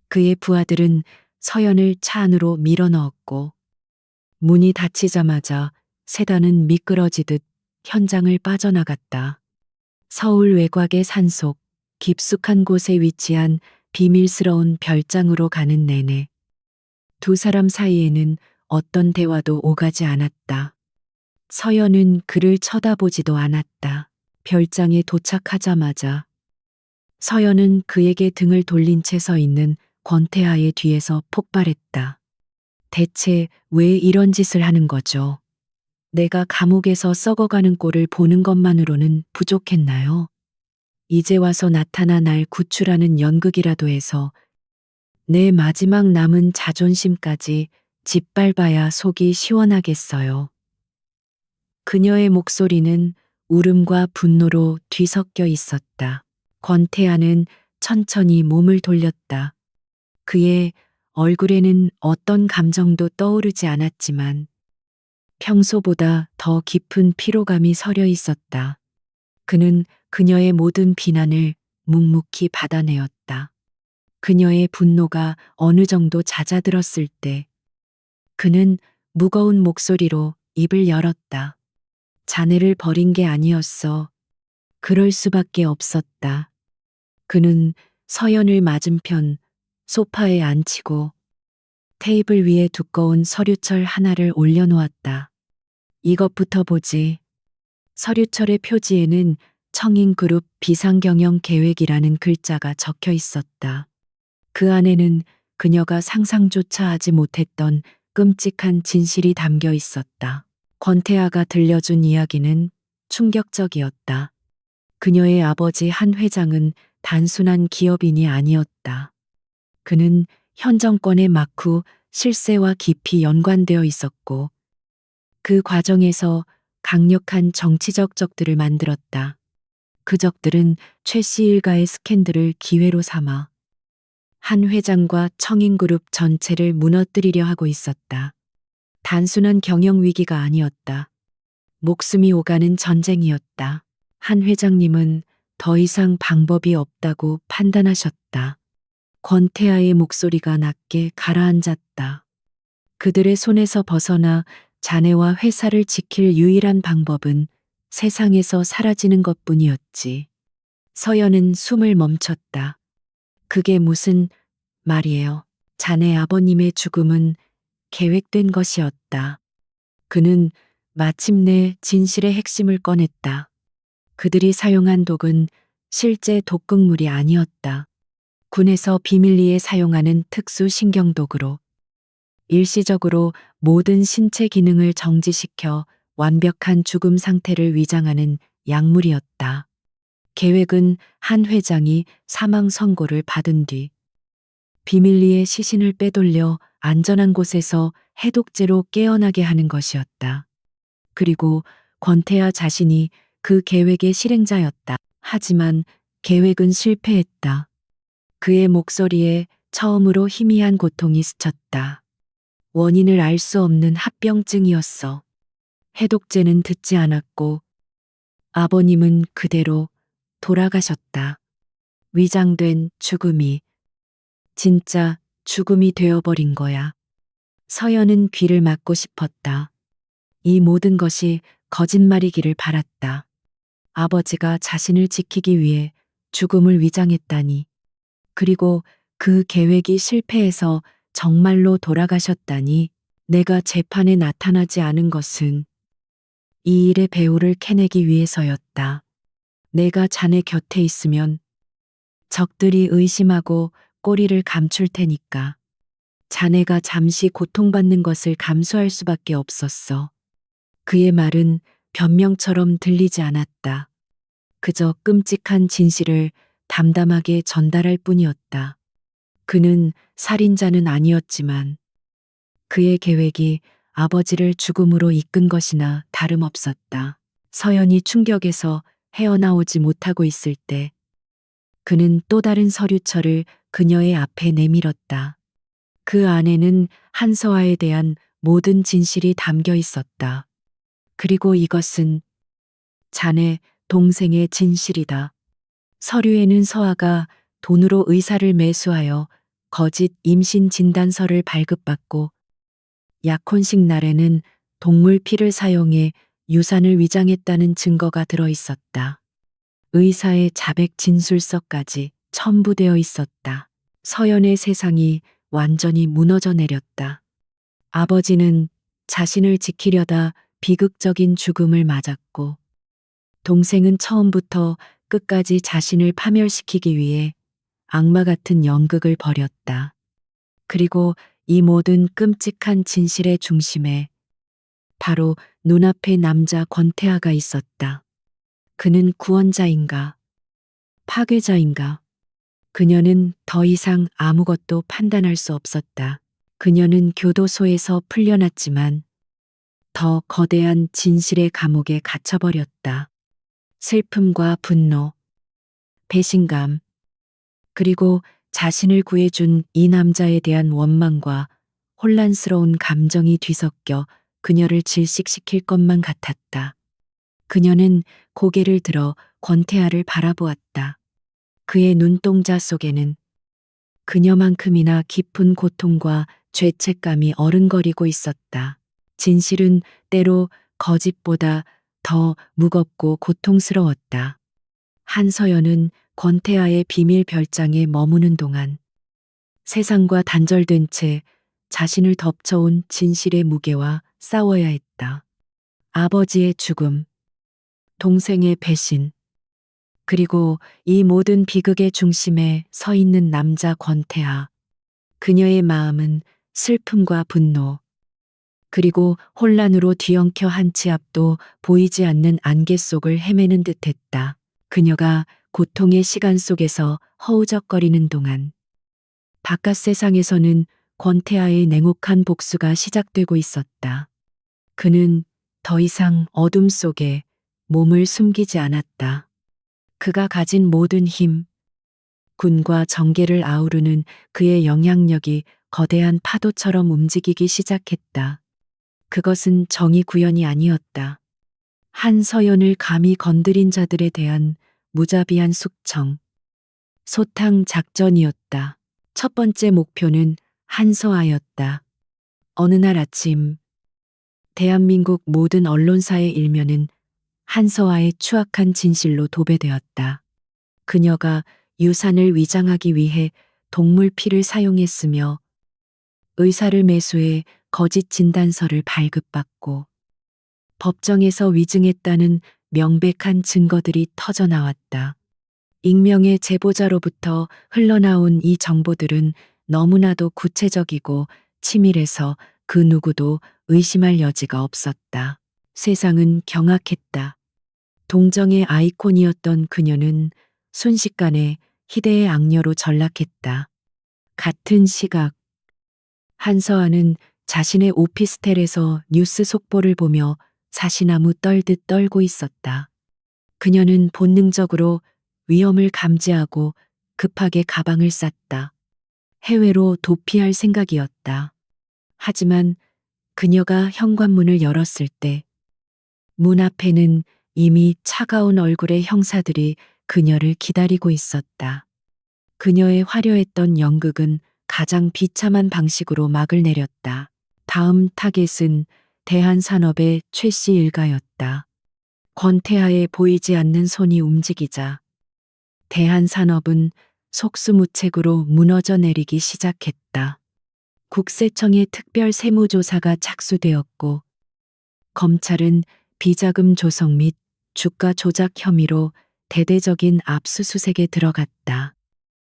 그의 부하들은 서연을 차 안으로 밀어넣었고 문이 닫히자마자 세단은 미끄러지듯 현장을 빠져나갔다. 서울 외곽의 산속 깊숙한 곳에 위치한 비밀스러운 별장으로 가는 내내 두 사람 사이에는 어떤 대화도 오가지 않았다. 서연은 그를 쳐다보지도 않았다. 별장에 도착하자마자 서연은 그에게 등을 돌린 채 서 있는 권태하의 뒤에서 폭발했다. 대체 왜 이런 짓을 하는 거죠? 내가 감옥에서 썩어가는 꼴을 보는 것만으로는 부족했나요? 이제 와서 나타나 날 구출하는 연극이라도 해서 내 마지막 남은 자존심까지 짓밟아야 속이 시원하겠어요. 그녀의 목소리는 울음과 분노로 뒤섞여 있었다. 권태아는 천천히 몸을 돌렸다. 그의 얼굴에는 어떤 감정도 떠오르지 않았지만 평소보다 더 깊은 피로감이 서려 있었다. 그는 그녀의 모든 비난을 묵묵히 받아내었다. 그녀의 분노가 어느 정도 잦아들었을 때 그는 무거운 목소리로 입을 열었다. 자네를 버린 게 아니었어. 그럴 수밖에 없었다. 그는 서연을 맞은편 소파에 앉히고 테이블 위에 두꺼운 서류철 하나를 올려놓았다. 이것부터 보지. 서류철의 표지에는 청인그룹 비상경영 계획이라는 글자가 적혀 있었다. 그 안에는 그녀가 상상조차 하지 못했던 끔찍한 진실이 담겨 있었다. 권태아가 들려준 이야기는 충격적이었다. 그녀의 아버지 한 회장은 단순한 기업인이 아니었다. 그는 현 정권의 막후 실세와 깊이 연관되어 있었고 그 과정에서 강력한 정치적 적들을 만들었다. 그 적들은 최 씨 일가의 스캔들을 기회로 삼아 한 회장과 청인그룹 전체를 무너뜨리려 하고 있었다. 단순한 경영 위기가 아니었다. 목숨이 오가는 전쟁이었다. 한 회장님은 더 이상 방법이 없다고 판단하셨다. 권태아의 목소리가 낮게 가라앉았다. 그들의 손에서 벗어나 자네와 회사를 지킬 유일한 방법은 세상에서 사라지는 것뿐이었지. 서연은 숨을 멈췄다. 그게 무슨 말이에요. 자네 아버님의 죽음은 계획된 것이었다. 그는 마침내 진실의 핵심을 꺼냈다. 그들이 사용한 독은 실제 독극물이 아니었다. 군에서 비밀리에 사용하는 특수 신경독으로 일시적으로 모든 신체 기능을 정지시켜 완벽한 죽음 상태를 위장하는 약물이었다. 계획은 한 회장이 사망 선고를 받은 뒤 비밀리에 시신을 빼돌려 안전한 곳에서 해독제로 깨어나게 하는 것이었다. 그리고 권태아 자신이 그 계획의 실행자였다. 하지만 계획은 실패했다. 그의 목소리에 처음으로 희미한 고통이 스쳤다. 원인을 알 수 없는 합병증이었어. 해독제는 듣지 않았고 아버님은 그대로 돌아가셨다. 위장된 죽음이 진짜 죽음이 되어버린 거야. 서연은 귀를 막고 싶었다. 이 모든 것이 거짓말이기를 바랐다. 아버지가 자신을 지키기 위해 죽음을 위장했다니. 그리고 그 계획이 실패해서 정말로 돌아가셨다니. 내가 재판에 나타나지 않은 것은 이 일의 배후를 캐내기 위해서였다. 내가 자네 곁에 있으면 적들이 의심하고 꼬리를 감출 테니까. 자네가 잠시 고통받는 것을 감수할 수밖에 없었어. 그의 말은 변명처럼 들리지 않았다. 그저 끔찍한 진실을 담담하게 전달할 뿐이었다. 그는 살인자는 아니었지만 그의 계획이 아버지를 죽음으로 이끈 것이나 다름없었다. 서연이 충격에서 헤어나오지 못하고 있을 때 그는 또 다른 서류철을 그녀의 앞에 내밀었다. 그 안에는 한서아에 대한 모든 진실이 담겨 있었다. 그리고 이것은 자네 동생의 진실이다. 서류에는 서아가 돈으로 의사를 매수하여 거짓 임신 진단서를 발급받고 약혼식 날에는 동물 피를 사용해 유산을 위장했다는 증거가 들어 있었다. 의사의 자백 진술서까지 첨부되어 있었다. 서연의 세상이 완전히 무너져 내렸다. 아버지는 자신을 지키려다 비극적인 죽음을 맞았고, 동생은 처음부터 끝까지 자신을 파멸시키기 위해 악마 같은 연극을 벌였다. 그리고 이 모든 끔찍한 진실의 중심에 바로 눈앞에 남자 권태아가 있었다. 그는 구원자인가? 파괴자인가? 그녀는 더 이상 아무것도 판단할 수 없었다. 그녀는 교도소에서 풀려났지만 더 거대한 진실의 감옥에 갇혀버렸다. 슬픔과 분노, 배신감, 그리고 자신을 구해준 이 남자에 대한 원망과 혼란스러운 감정이 뒤섞여 그녀를 질식시킬 것만 같았다. 그녀는 고개를 들어 권태아를 바라보았다. 그의 눈동자 속에는 그녀만큼이나 깊은 고통과 죄책감이 어른거리고 있었다. 진실은 때로 거짓보다 더 무겁고 고통스러웠다. 한서연은 권태아의 비밀 별장에 머무는 동안 세상과 단절된 채 자신을 덮쳐온 진실의 무게와 싸워야 했다. 아버지의 죽음, 동생의 배신, 그리고 이 모든 비극의 중심에 서 있는 남자 권태아. 그녀의 마음은 슬픔과 분노, 그리고 혼란으로 뒤엉켜 한 치 앞도 보이지 않는 안개 속을 헤매는 듯했다. 그녀가 고통의 시간 속에서 허우적거리는 동안 바깥 세상에서는 권태아의 냉혹한 복수가 시작되고 있었다. 그는 더 이상 어둠 속에 몸을 숨기지 않았다. 그가 가진 모든 힘, 군과 정계를 아우르는 그의 영향력이 거대한 파도처럼 움직이기 시작했다. 그것은 정의 구현이 아니었다. 한서연을 감히 건드린 자들에 대한 무자비한 숙청, 소탕 작전이었다. 첫 번째 목표는 한서아였다. 어느 날 아침, 대한민국 모든 언론사의 일면은 한서아의 추악한 진실로 도배되었다. 그녀가 유산을 위장하기 위해 동물 피를 사용했으며 의사를 매수해 거짓 진단서를 발급받고 법정에서 위증했다는 명백한 증거들이 터져 나왔다. 익명의 제보자로부터 흘러나온 이 정보들은 너무나도 구체적이고 치밀해서 그 누구도 의심할 여지가 없었다. 세상은 경악했다. 동정의 아이콘이었던 그녀는 순식간에 희대의 악녀로 전락했다. 같은 시각, 한서아는 자신의 오피스텔에서 뉴스 속보를 보며 사시나무 떨듯 떨고 있었다. 그녀는 본능적으로 위험을 감지하고 급하게 가방을 쌌다. 해외로 도피할 생각이었다. 하지만 그녀가 현관문을 열었을 때 문 앞에는 이미 차가운 얼굴의 형사들이 그녀를 기다리고 있었다. 그녀의 화려했던 연극은 가장 비참한 방식으로 막을 내렸다. 다음 타겟은 대한산업의 최씨 일가였다. 권태하에 보이지 않는 손이 움직이자 대한산업은 속수무책으로 무너져 내리기 시작했다. 국세청의 특별 세무조사가 착수되었고 검찰은 비자금 조성 및 주가 조작 혐의로 대대적인 압수수색에 들어갔다.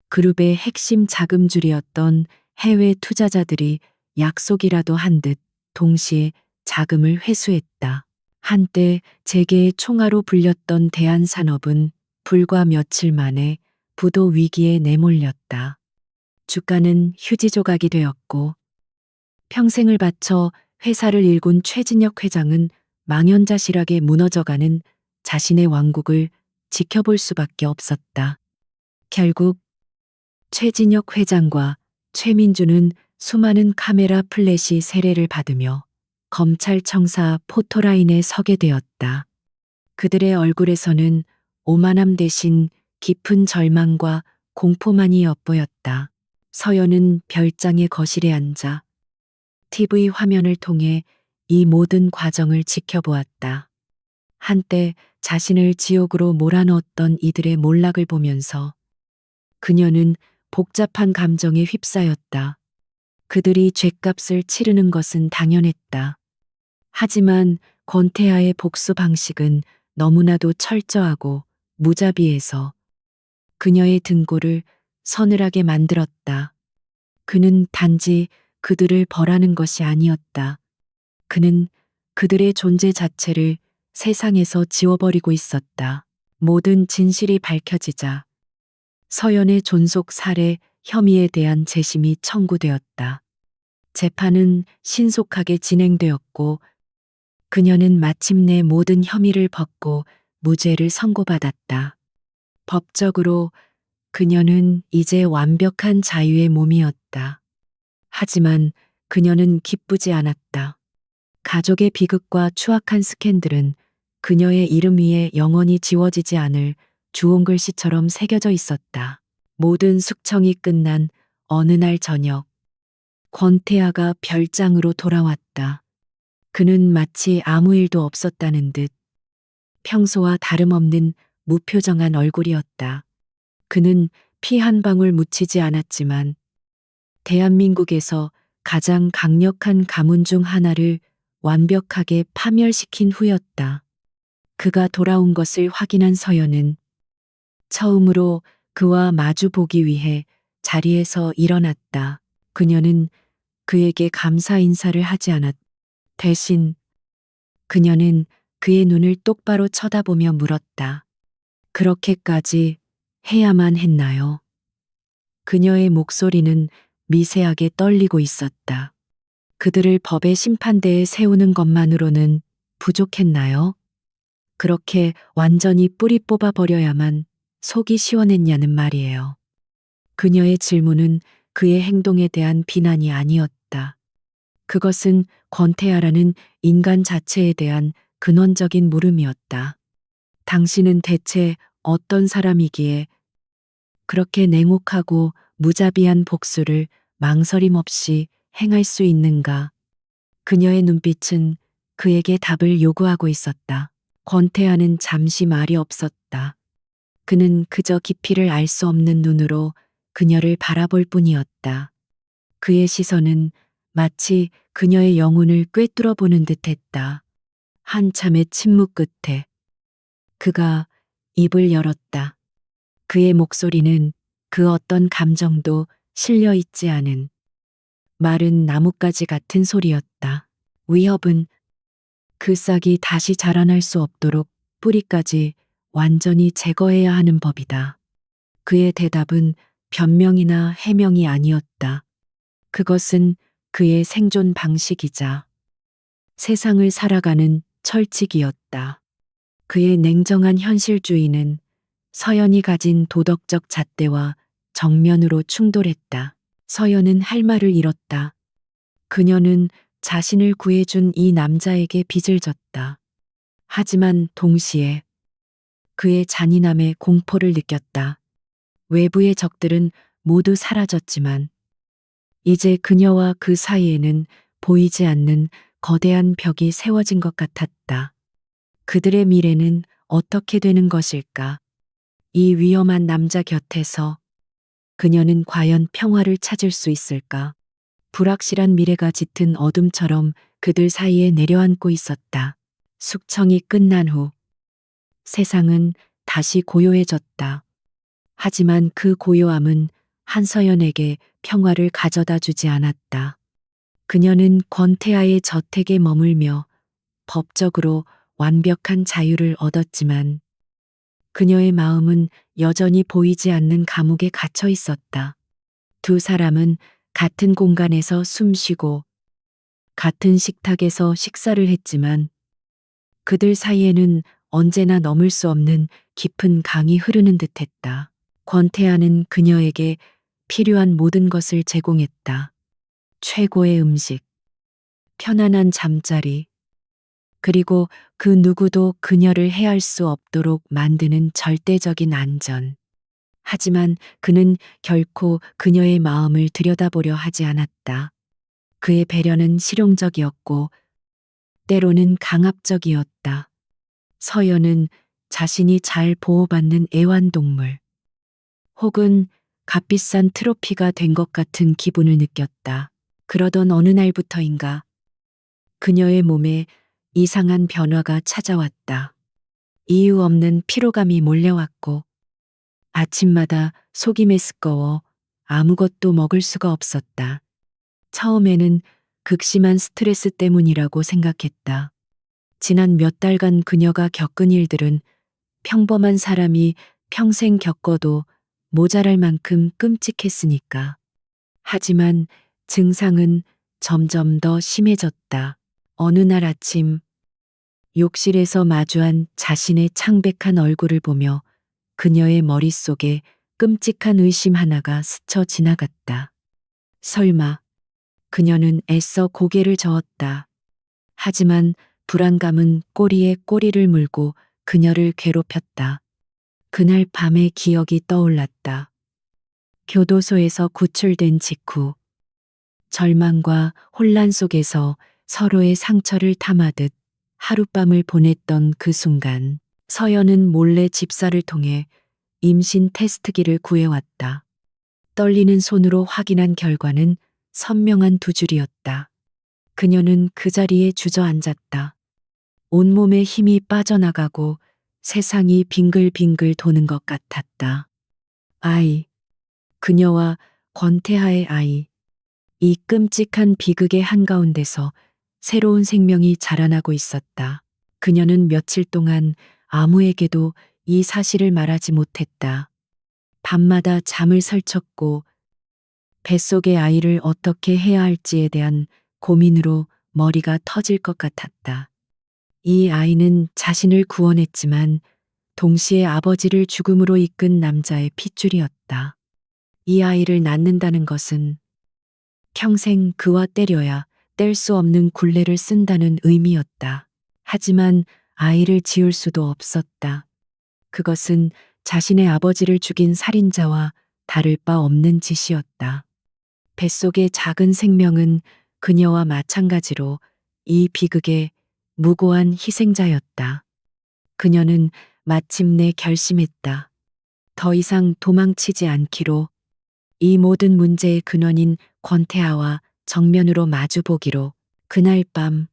그룹의 핵심 자금줄이었던 해외 투자자들이 약속이라도 한 듯 동시에 자금을 회수했다. 한때 재계의 총아로 불렸던 대한산업은 불과 며칠 만에 부도 위기에 내몰렸다. 주가는 휴지 조각이 되었고 평생을 바쳐 회사를 일군 최진혁 회장은 망연자실하게 무너져가는 자신의 왕국을 지켜볼 수밖에 없었다. 결국 최진혁 회장과 최민주는 수많은 카메라 플래시 세례를 받으며 검찰청사 포토라인에 서게 되었다. 그들의 얼굴에서는 오만함 대신 깊은 절망과 공포만이 엿보였다. 서연은 별장의 거실에 앉아 TV 화면을 통해 이 모든 과정을 지켜보았다. 한때 자신을 지옥으로 몰아넣었던 이들의 몰락을 보면서 그녀는 복잡한 감정에 휩싸였다. 그들이 죗값을 치르는 것은 당연했다. 하지만 권태하의 복수 방식은 너무나도 철저하고 무자비해서 그녀의 등골을 서늘하게 만들었다. 그는 단지 그들을 벌하는 것이 아니었다. 그는 그들의 존재 자체를 세상에서 지워버리고 있었다. 모든 진실이 밝혀지자 서연의 존속 살해 혐의에 대한 재심이 청구되었다. 재판은 신속하게 진행되었고 그녀는 마침내 모든 혐의를 벗고 무죄를 선고받았다. 법적으로 그녀는 이제 완벽한 자유의 몸이었다. 하지만 그녀는 기쁘지 않았다. 가족의 비극과 추악한 스캔들은 그녀의 이름 위에 영원히 지워지지 않을 주홍글씨처럼 새겨져 있었다. 모든 숙청이 끝난 어느 날 저녁, 권태아가 별장으로 돌아왔다. 그는 마치 아무 일도 없었다는 듯 평소와 다름없는 무표정한 얼굴이었다. 그는 피 한 방울 묻히지 않았지만 대한민국에서 가장 강력한 가문 중 하나를 완벽하게 파멸시킨 후였다. 그가 돌아온 것을 확인한 서연은 처음으로 그와 마주 보기 위해 자리에서 일어났다. 그녀는 그에게 감사 인사를 하지 않았. 대신 그녀는 그의 눈을 똑바로 쳐다보며 물었다. 그렇게까지 해야만 했나요? 그녀의 목소리는 미세하게 떨리고 있었다. 그들을 법의 심판대에 세우는 것만으로는 부족했나요? 그렇게 완전히 뿌리 뽑아버려야만 속이 시원했냐는 말이에요. 그녀의 질문은 그의 행동에 대한 비난이 아니었다. 그것은 권태아라는 인간 자체에 대한 근원적인 물음이었다. 당신은 대체 어떤 사람이기에 그렇게 냉혹하고 무자비한 복수를 망설임 없이 행할 수 있는가? 그녀의 눈빛은 그에게 답을 요구하고 있었다. 권태아는 잠시 말이 없었다. 그는 그저 깊이를 알 수 없는 눈으로 그녀를 바라볼 뿐이었다. 그의 시선은 마치 그녀의 영혼을 꿰뚫어 보는 듯했다. 한참의 침묵 끝에 그가 입을 열었다. 그의 목소리는 그 어떤 감정도 실려 있지 않은 마른 나뭇가지 같은 소리였다. 위협은 그 싹이 다시 자라날 수 없도록 뿌리까지 완전히 제거해야 하는 법이다. 그의 대답은 변명이나 해명이 아니었다. 그것은 그의 생존 방식이자 세상을 살아가는 철칙이었다. 그의 냉정한 현실주의는 서연이 가진 도덕적 잣대와 정면으로 충돌했다. 서연은 할 말을 잃었다. 그녀는 자신을 구해준 이 남자에게 빚을 졌다. 하지만 동시에 그의 잔인함에 공포를 느꼈다. 외부의 적들은 모두 사라졌지만 이제 그녀와 그 사이에는 보이지 않는 거대한 벽이 세워진 것 같았다. 그들의 미래는 어떻게 되는 것일까? 이 위험한 남자 곁에서 그녀는 과연 평화를 찾을 수 있을까? 불확실한 미래가 짙은 어둠처럼 그들 사이에 내려앉고 있었다. 숙청이 끝난 후 세상은 다시 고요해졌다. 하지만 그 고요함은 한서연에게 평화를 가져다 주지 않았다. 그녀는 권태아의 저택에 머물며 법적으로 완벽한 자유를 얻었지만 그녀의 마음은 여전히 보이지 않는 감옥에 갇혀 있었다. 두 사람은 같은 공간에서 숨쉬고 같은 식탁에서 식사를 했지만 그들 사이에는 언제나 넘을 수 없는 깊은 강이 흐르는 듯했다. 권태아는 그녀에게 필요한 모든 것을 제공했다. 최고의 음식, 편안한 잠자리, 그리고 그 누구도 그녀를 해할 수 없도록 만드는 절대적인 안전. 하지만 그는 결코 그녀의 마음을 들여다보려 하지 않았다. 그의 배려는 실용적이었고 때로는 강압적이었다. 서연은 자신이 잘 보호받는 애완동물 혹은 값비싼 트로피가 된 것 같은 기분을 느꼈다. 그러던 어느 날부터인가 그녀의 몸에 이상한 변화가 찾아왔다. 이유 없는 피로감이 몰려왔고 아침마다 속이 메스꺼워 아무것도 먹을 수가 없었다. 처음에는 극심한 스트레스 때문이라고 생각했다. 지난 몇 달간 그녀가 겪은 일들은 평범한 사람이 평생 겪어도 모자랄 만큼 끔찍했으니까. 하지만 증상은 점점 더 심해졌다. 어느 날 아침, 욕실에서 마주한 자신의 창백한 얼굴을 보며 그녀의 머릿속에 끔찍한 의심 하나가 스쳐 지나갔다. 설마, 그녀는 애써 고개를 저었다. 하지만 불안감은 꼬리에 꼬리를 물고 그녀를 괴롭혔다. 그날 밤의 기억이 떠올랐다. 교도소에서 구출된 직후, 절망과 혼란 속에서 서로의 상처를 탐하듯 하룻밤을 보냈던 그 순간, 서연은 몰래 집사를 통해 임신 테스트기를 구해왔다. 떨리는 손으로 확인한 결과는 선명한 두 줄이었다. 그녀는 그 자리에 주저앉았다. 온몸에 힘이 빠져나가고 세상이 빙글빙글 도는 것 같았다. 아이, 그녀와 권태하의 아이. 이 끔찍한 비극의 한가운데서 새로운 생명이 자라나고 있었다. 그녀는 며칠 동안 아무에게도 이 사실을 말하지 못했다. 밤마다 잠을 설쳤고 뱃속의 아이를 어떻게 해야 할지에 대한 고민으로 머리가 터질 것 같았다. 이 아이는 자신을 구원했지만 동시에 아버지를 죽음으로 이끈 남자의 핏줄이었다. 이 아이를 낳는다는 것은 평생 그와 때려야 뗄 수 없는 굴레를 쓴다는 의미였다. 하지만 아이를 지울 수도 없었다. 그것은 자신의 아버지를 죽인 살인자와 다를 바 없는 짓이었다. 뱃속의 작은 생명은 그녀와 마찬가지로 이 비극의 무고한 희생자였다. 그녀는 마침내 결심했다. 더 이상 도망치지 않기로, 이 모든 문제의 근원인 권태아와 정면으로 마주보기로. 그날 밤,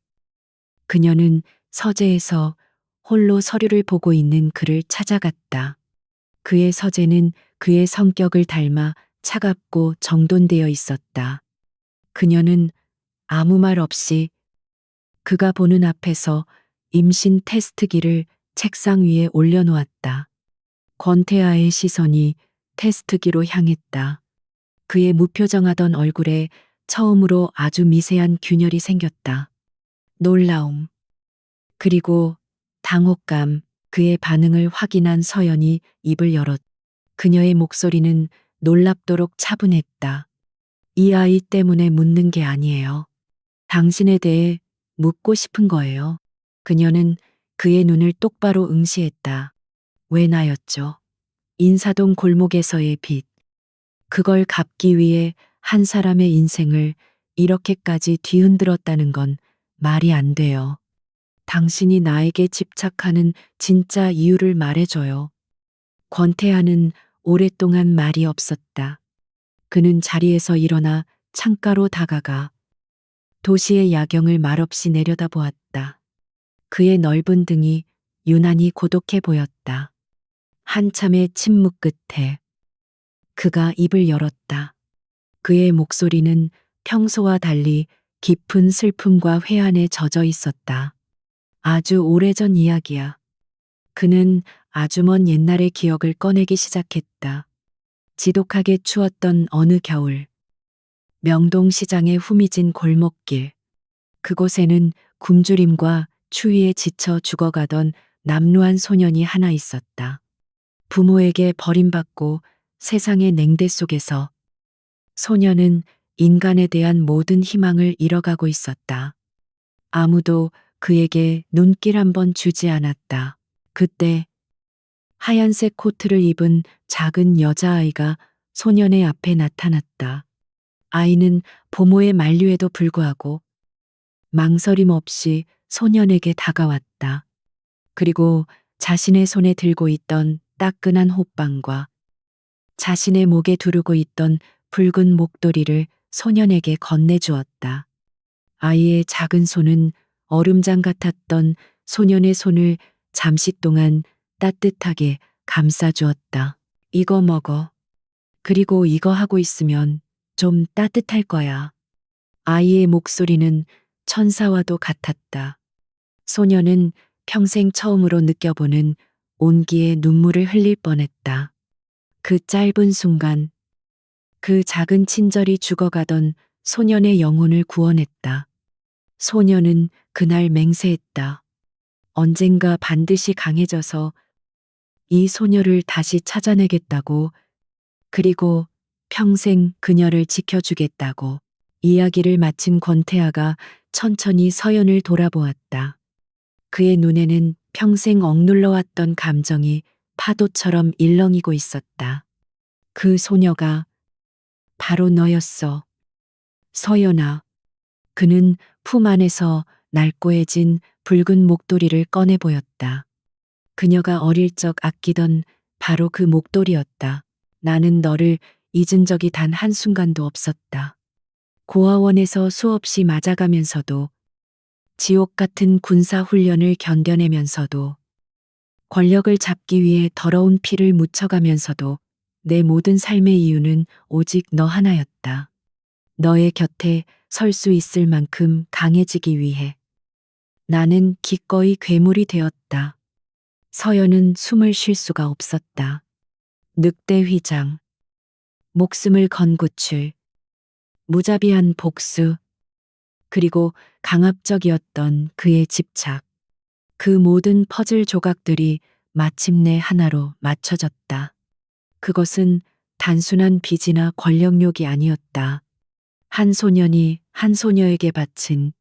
그녀는 서재에서 홀로 서류를 보고 있는 그를 찾아갔다. 그의 서재는 그의 성격을 닮아 차갑고 정돈되어 있었다. 그녀는 아무 말 없이 그가 보는 앞에서 임신 테스트기를 책상 위에 올려놓았다. 권태아의 시선이 테스트기로 향했다. 그의 무표정하던 얼굴에 처음으로 아주 미세한 균열이 생겼다. 놀라움, 그리고 당혹감, 그의 반응을 확인한 서연이 입을 열었. 그녀의 목소리는 놀랍도록 차분했다. 이 아이 때문에 묻는 게 아니에요. 당신에 대해 묻고 싶은 거예요. 그녀는 그의 눈을 똑바로 응시했다. 왜 나였죠? 인사동 골목에서의 빚. 그걸 갚기 위해 한 사람의 인생을 이렇게까지 뒤흔들었다는 건 말이 안 돼요. 당신이 나에게 집착하는 진짜 이유를 말해줘요. 권태하는 오랫동안 말이 없었다. 그는 자리에서 일어나 창가로 다가가 도시의 야경을 말없이 내려다보았다. 그의 넓은 등이 유난히 고독해 보였다. 한참의 침묵 끝에 그가 입을 열었다. 그의 목소리는 평소와 달리 깊은 슬픔과 회한에 젖어 있었다. 아주 오래전 이야기야. 그는 아주 먼 옛날의 기억을 꺼내기 시작했다. 지독하게 추웠던 어느 겨울, 명동시장의 후미진 골목길. 그곳에는 굶주림과 추위에 지쳐 죽어가던 남루한 소년이 하나 있었다. 부모에게 버림받고 세상의 냉대 속에서 소년은 인간에 대한 모든 희망을 잃어가고 있었다. 아무도 그에게 눈길 한 번 주지 않았다. 그때 하얀색 코트를 입은 작은 여자아이가 소년의 앞에 나타났다. 아이는 부모의 만류에도 불구하고 망설임 없이 소년에게 다가왔다. 그리고 자신의 손에 들고 있던 따끈한 호빵과 자신의 목에 두르고 있던 붉은 목도리를 소년에게 건네주었다. 아이의 작은 손은 얼음장 같았던 소년의 손을 잠시 동안 따뜻하게 감싸주었다. 이거 먹어. 그리고 이거 하고 있으면 좀 따뜻할 거야. 아이의 목소리는 천사와도 같았다. 소녀는 평생 처음으로 느껴보는 온기에 눈물을 흘릴 뻔했다. 그 짧은 순간, 그 작은 친절이 죽어가던 소년의 영혼을 구원했다. 소녀는 그날 맹세했다. 언젠가 반드시 강해져서 이 소녀를 다시 찾아내겠다고, 그리고 평생 그녀를 지켜주겠다고. 이야기를 마친 권태아가 천천히 서연을 돌아보았다. 그의 눈에는 평생 억눌러왔던 감정이 파도처럼 일렁이고 있었다. 그 소녀가 바로 너였어. 서연아. 그는 품 안에서 낡고해진 붉은 목도리를 꺼내 보였다. 그녀가 어릴 적 아끼던 바로 그 목도리였다. 나는 너를 잊은 적이 단 한순간도 없었다. 고아원에서 수없이 맞아가면서도, 지옥 같은 군사 훈련을 견뎌내면서도, 권력을 잡기 위해 더러운 피를 묻혀가면서도 내 모든 삶의 이유는 오직 너 하나였다. 너의 곁에 설 수 있을 만큼 강해지기 위해. 나는 기꺼이 괴물이 되었다. 서연은 숨을 쉴 수가 없었다. 늑대 휘장, 목숨을 건 구출, 무자비한 복수, 그리고 강압적이었던 그의 집착. 그 모든 퍼즐 조각들이 마침내 하나로 맞춰졌다. 그것은 단순한 빚이나 권력욕이 아니었다. 한 소년이 한 소녀에게 바친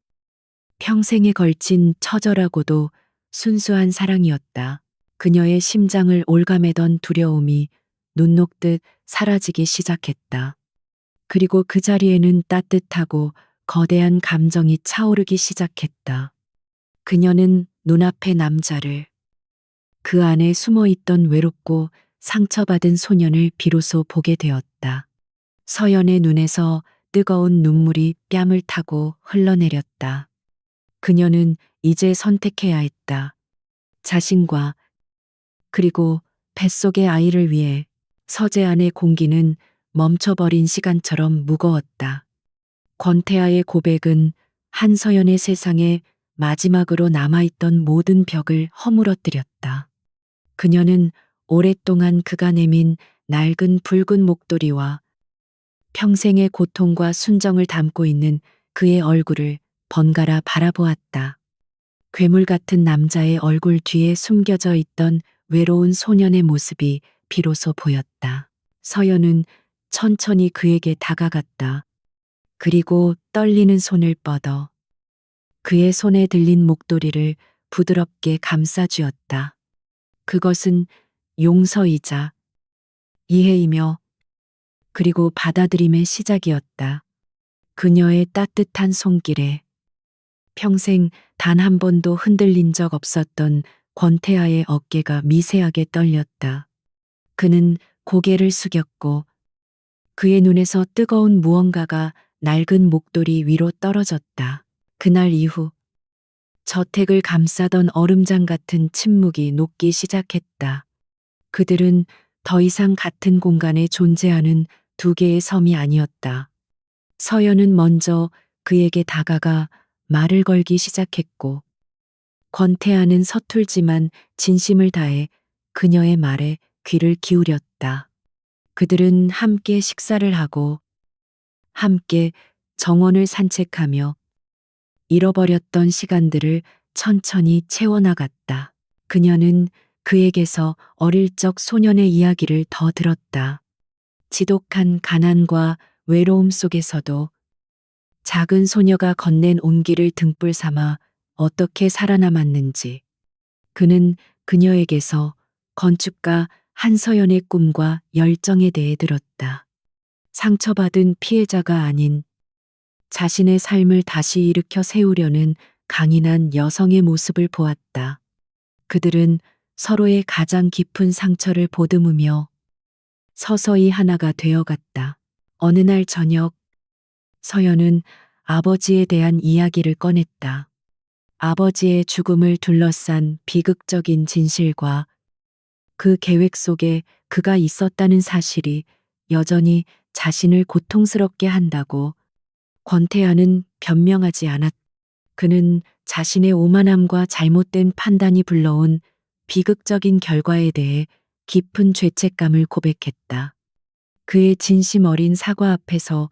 평생에 걸친 처절하고도 순수한 사랑이었다. 그녀의 심장을 올가매던 두려움이 눈 녹듯 사라지기 시작했다. 그리고 그 자리에는 따뜻하고 거대한 감정이 차오르기 시작했다. 그녀는 눈앞의 남자를, 그 안에 숨어 있던 외롭고 상처받은 소년을 비로소 보게 되었다. 서연의 눈에서 뜨거운 눈물이 뺨을 타고 흘러내렸다. 그녀는 이제 선택해야 했다. 자신과, 그리고 뱃속의 아이를 위해. 서재 안의 공기는 멈춰버린 시간처럼 무거웠다. 권태아의 고백은 한서연의 세상에 마지막으로 남아있던 모든 벽을 허물어뜨렸다. 그녀는 오랫동안 그가 내민 낡은 붉은 목도리와 평생의 고통과 순정을 담고 있는 그의 얼굴을 번갈아 바라보았다. 괴물 같은 남자의 얼굴 뒤에 숨겨져 있던 외로운 소년의 모습이 비로소 보였다. 서연은 천천히 그에게 다가갔다. 그리고 떨리는 손을 뻗어 그의 손에 들린 목도리를 부드럽게 감싸쥐었다. 그것은 용서이자 이해이며, 그리고 받아들임의 시작이었다. 그녀의 따뜻한 손길에 평생 단 한 번도 흔들린 적 없었던 권태아의 어깨가 미세하게 떨렸다. 그는 고개를 숙였고 그의 눈에서 뜨거운 무언가가 낡은 목도리 위로 떨어졌다. 그날 이후 저택을 감싸던 얼음장 같은 침묵이 녹기 시작했다. 그들은 더 이상 같은 공간에 존재하는 두 개의 섬이 아니었다. 서연은 먼저 그에게 다가가 말을 걸기 시작했고, 권태아는 서툴지만 진심을 다해 그녀의 말에 귀를 기울였다. 그들은 함께 식사를 하고, 함께 정원을 산책하며 잃어버렸던 시간들을 천천히 채워나갔다. 그녀는 그에게서 어릴 적 소년의 이야기를 더 들었다. 지독한 가난과 외로움 속에서도 작은 소녀가 건넨 온기를 등불 삼아 어떻게 살아남았는지. 그는 그녀에게서 건축가 한서연의 꿈과 열정에 대해 들었다. 상처받은 피해자가 아닌 자신의 삶을 다시 일으켜 세우려는 강인한 여성의 모습을 보았다. 그들은 서로의 가장 깊은 상처를 보듬으며 서서히 하나가 되어갔다. 어느 날 저녁, 서연은 아버지에 대한 이야기를 꺼냈다. 아버지의 죽음을 둘러싼 비극적인 진실과 그 계획 속에 그가 있었다는 사실이 여전히 자신을 고통스럽게 한다고. 권태아는 변명하지 않았다. 그는 자신의 오만함과 잘못된 판단이 불러온 비극적인 결과에 대해 깊은 죄책감을 고백했다. 그의 진심 어린 사과 앞에서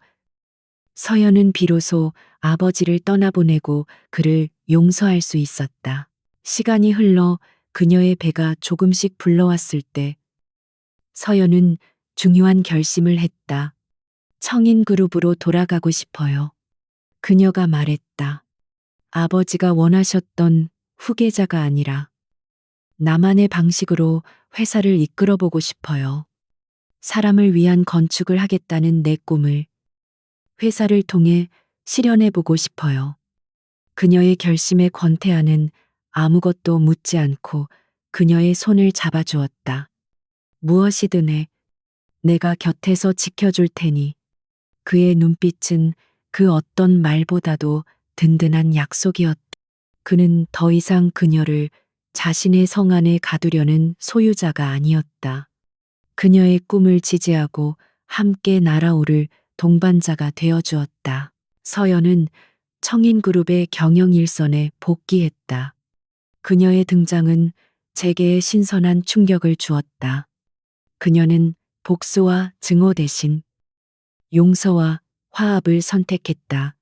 서연은 비로소 아버지를 떠나보내고 그를 용서할 수 있었다. 시간이 흘러 그녀의 배가 조금씩 불러왔을 때 서연은 중요한 결심을 했다. 청인 그룹으로 돌아가고 싶어요. 그녀가 말했다. 아버지가 원하셨던 후계자가 아니라 나만의 방식으로 회사를 이끌어 보고 싶어요. 사람을 위한 건축을 하겠다는 내 꿈을 회사를 통해 실현해 보고 싶어요. 그녀의 결심에 권태하는 아무것도 묻지 않고 그녀의 손을 잡아주었다. 무엇이든 해. 내가 곁에서 지켜줄 테니. 그의 눈빛은 그 어떤 말보다도 든든한 약속이었다. 그는 더 이상 그녀를 자신의 성 안에 가두려는 소유자가 아니었다. 그녀의 꿈을 지지하고 함께 날아오를 동반자가 되어 주었다. 서연은 청인그룹의 경영 일선에 복귀했다. 그녀의 등장은 재계에 신선한 충격을 주었다. 그녀는 복수와 증오 대신 용서와 화합을 선택했다.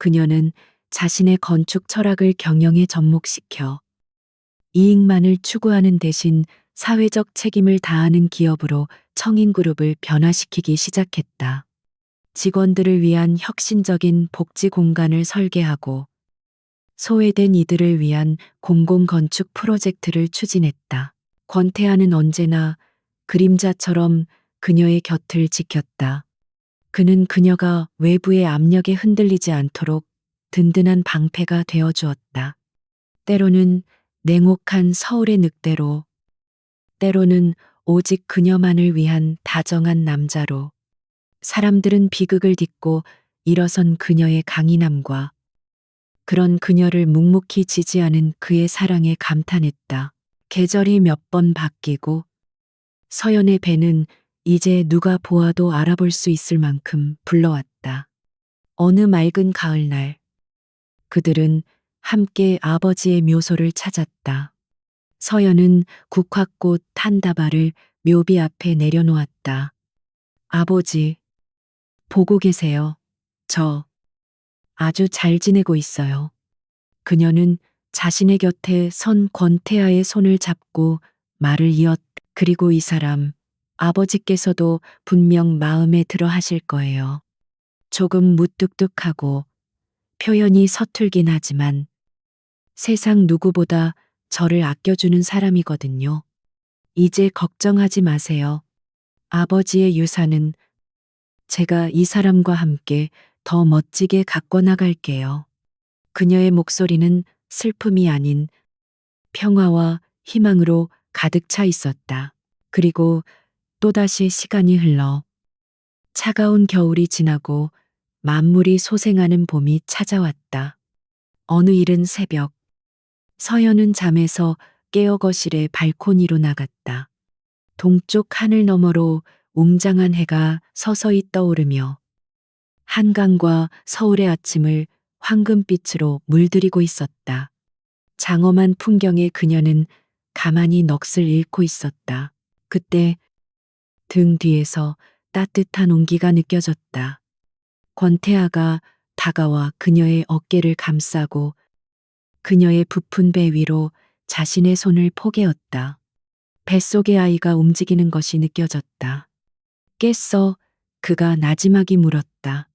그녀는 자신의 건축 철학을 경영에 접목시켜 이익만을 추구하는 대신 사회적 책임을 다하는 기업으로 청인그룹을 변화시키기 시작했다. 직원들을 위한 혁신적인 복지 공간을 설계하고 소외된 이들을 위한 공공건축 프로젝트를 추진했다. 권태하는 언제나 그림자처럼 그녀의 곁을 지켰다. 그는 그녀가 외부의 압력에 흔들리지 않도록 든든한 방패가 되어 주었다. 때로는 냉혹한 서울의 늑대로, 때로는 오직 그녀만을 위한 다정한 남자로, 사람들은 비극을 딛고 일어선 그녀의 강인함과 그런 그녀를 묵묵히 지지하는 그의 사랑에 감탄했다. 계절이 몇 번 바뀌고 서연의 배는 이제 누가 보아도 알아볼 수 있을 만큼 불러왔다. 어느 맑은 가을날 그들은 함께 아버지의 묘소를 찾았다. 서연은 국화꽃 한 다발을 묘비 앞에 내려놓았다. 아버지, 보고 계세요. 저 아주 잘 지내고 있어요. 그녀는 자신의 곁에 선 권태아의 손을 잡고 말을 이었다. 그리고 이 사람, 아버지께서도 분명 마음에 들어 하실 거예요. 조금 무뚝뚝하고 표현이 서툴긴 하지만 세상 누구보다 저를 아껴주는 사람이거든요. 이제 걱정하지 마세요. 아버지의 유산은 제가 이 사람과 함께 더 멋지게 가꿔 나갈게요. 그녀의 목소리는 슬픔이 아닌 평화와 희망으로 가득 차 있었다. 그리고 또다시 시간이 흘러 차가운 겨울이 지나고 만물이 소생하는 봄이 찾아왔다. 어느 이른 새벽, 서연은 잠에서 깨어 거실의 발코니로 나갔다. 동쪽 하늘 너머로 웅장한 해가 서서히 떠오르며 한강과 서울의 아침을 황금빛으로 물들이고 있었다. 장엄한 풍경에 그녀는 가만히 넋을 잃고 있었다. 그때 등 뒤에서 따뜻한 온기가 느껴졌다. 권태아가 다가와 그녀의 어깨를 감싸고 그녀의 부푼 배 위로 자신의 손을 포개었다. 뱃속의 아이가 움직이는 것이 느껴졌다. 깼어? 그가 나지막이 물었다.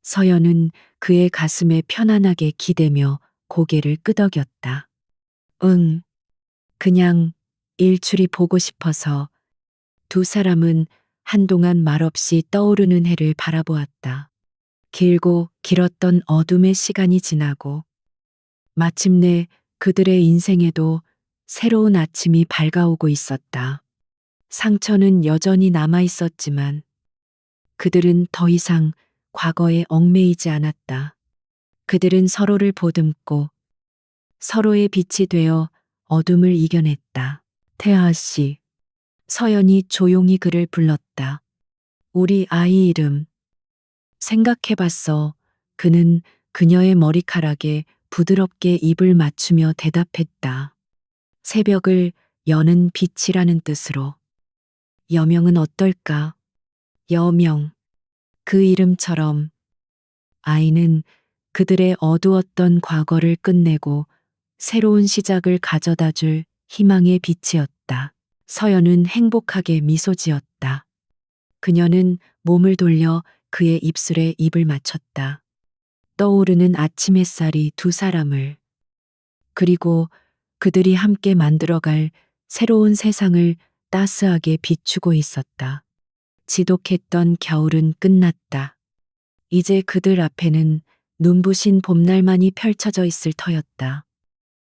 서연은 그의 가슴에 편안하게 기대며 고개를 끄덕였다. 응, 그냥 일출이 보고 싶어서. 두 사람은 한동안 말없이 떠오르는 해를 바라보았다. 길고 길었던 어둠의 시간이 지나고 마침내 그들의 인생에도 새로운 아침이 밝아오고 있었다. 상처는 여전히 남아 있었지만 그들은 더 이상 과거에 얽매이지 않았다. 그들은 서로를 보듬고 서로의 빛이 되어 어둠을 이겨냈다. 태아 씨, 서연이 조용히 그를 불렀다. 우리 아이 이름. 생각해봤어. 그는 그녀의 머리카락에 부드럽게 입을 맞추며 대답했다. 새벽을 여는 빛이라는 뜻으로. 여명은 어떨까? 여명. 그 이름처럼 아이는 그들의 어두웠던 과거를 끝내고 새로운 시작을 가져다 줄 희망의 빛이었다. 서연은 행복하게 미소 지었다. 그녀는 몸을 돌려 그의 입술에 입을 맞췄다. 떠오르는 아침 햇살이 두 사람을, 그리고 그들이 함께 만들어갈 새로운 세상을 따스하게 비추고 있었다. 지독했던 겨울은 끝났다. 이제 그들 앞에는 눈부신 봄날만이 펼쳐져 있을 터였다.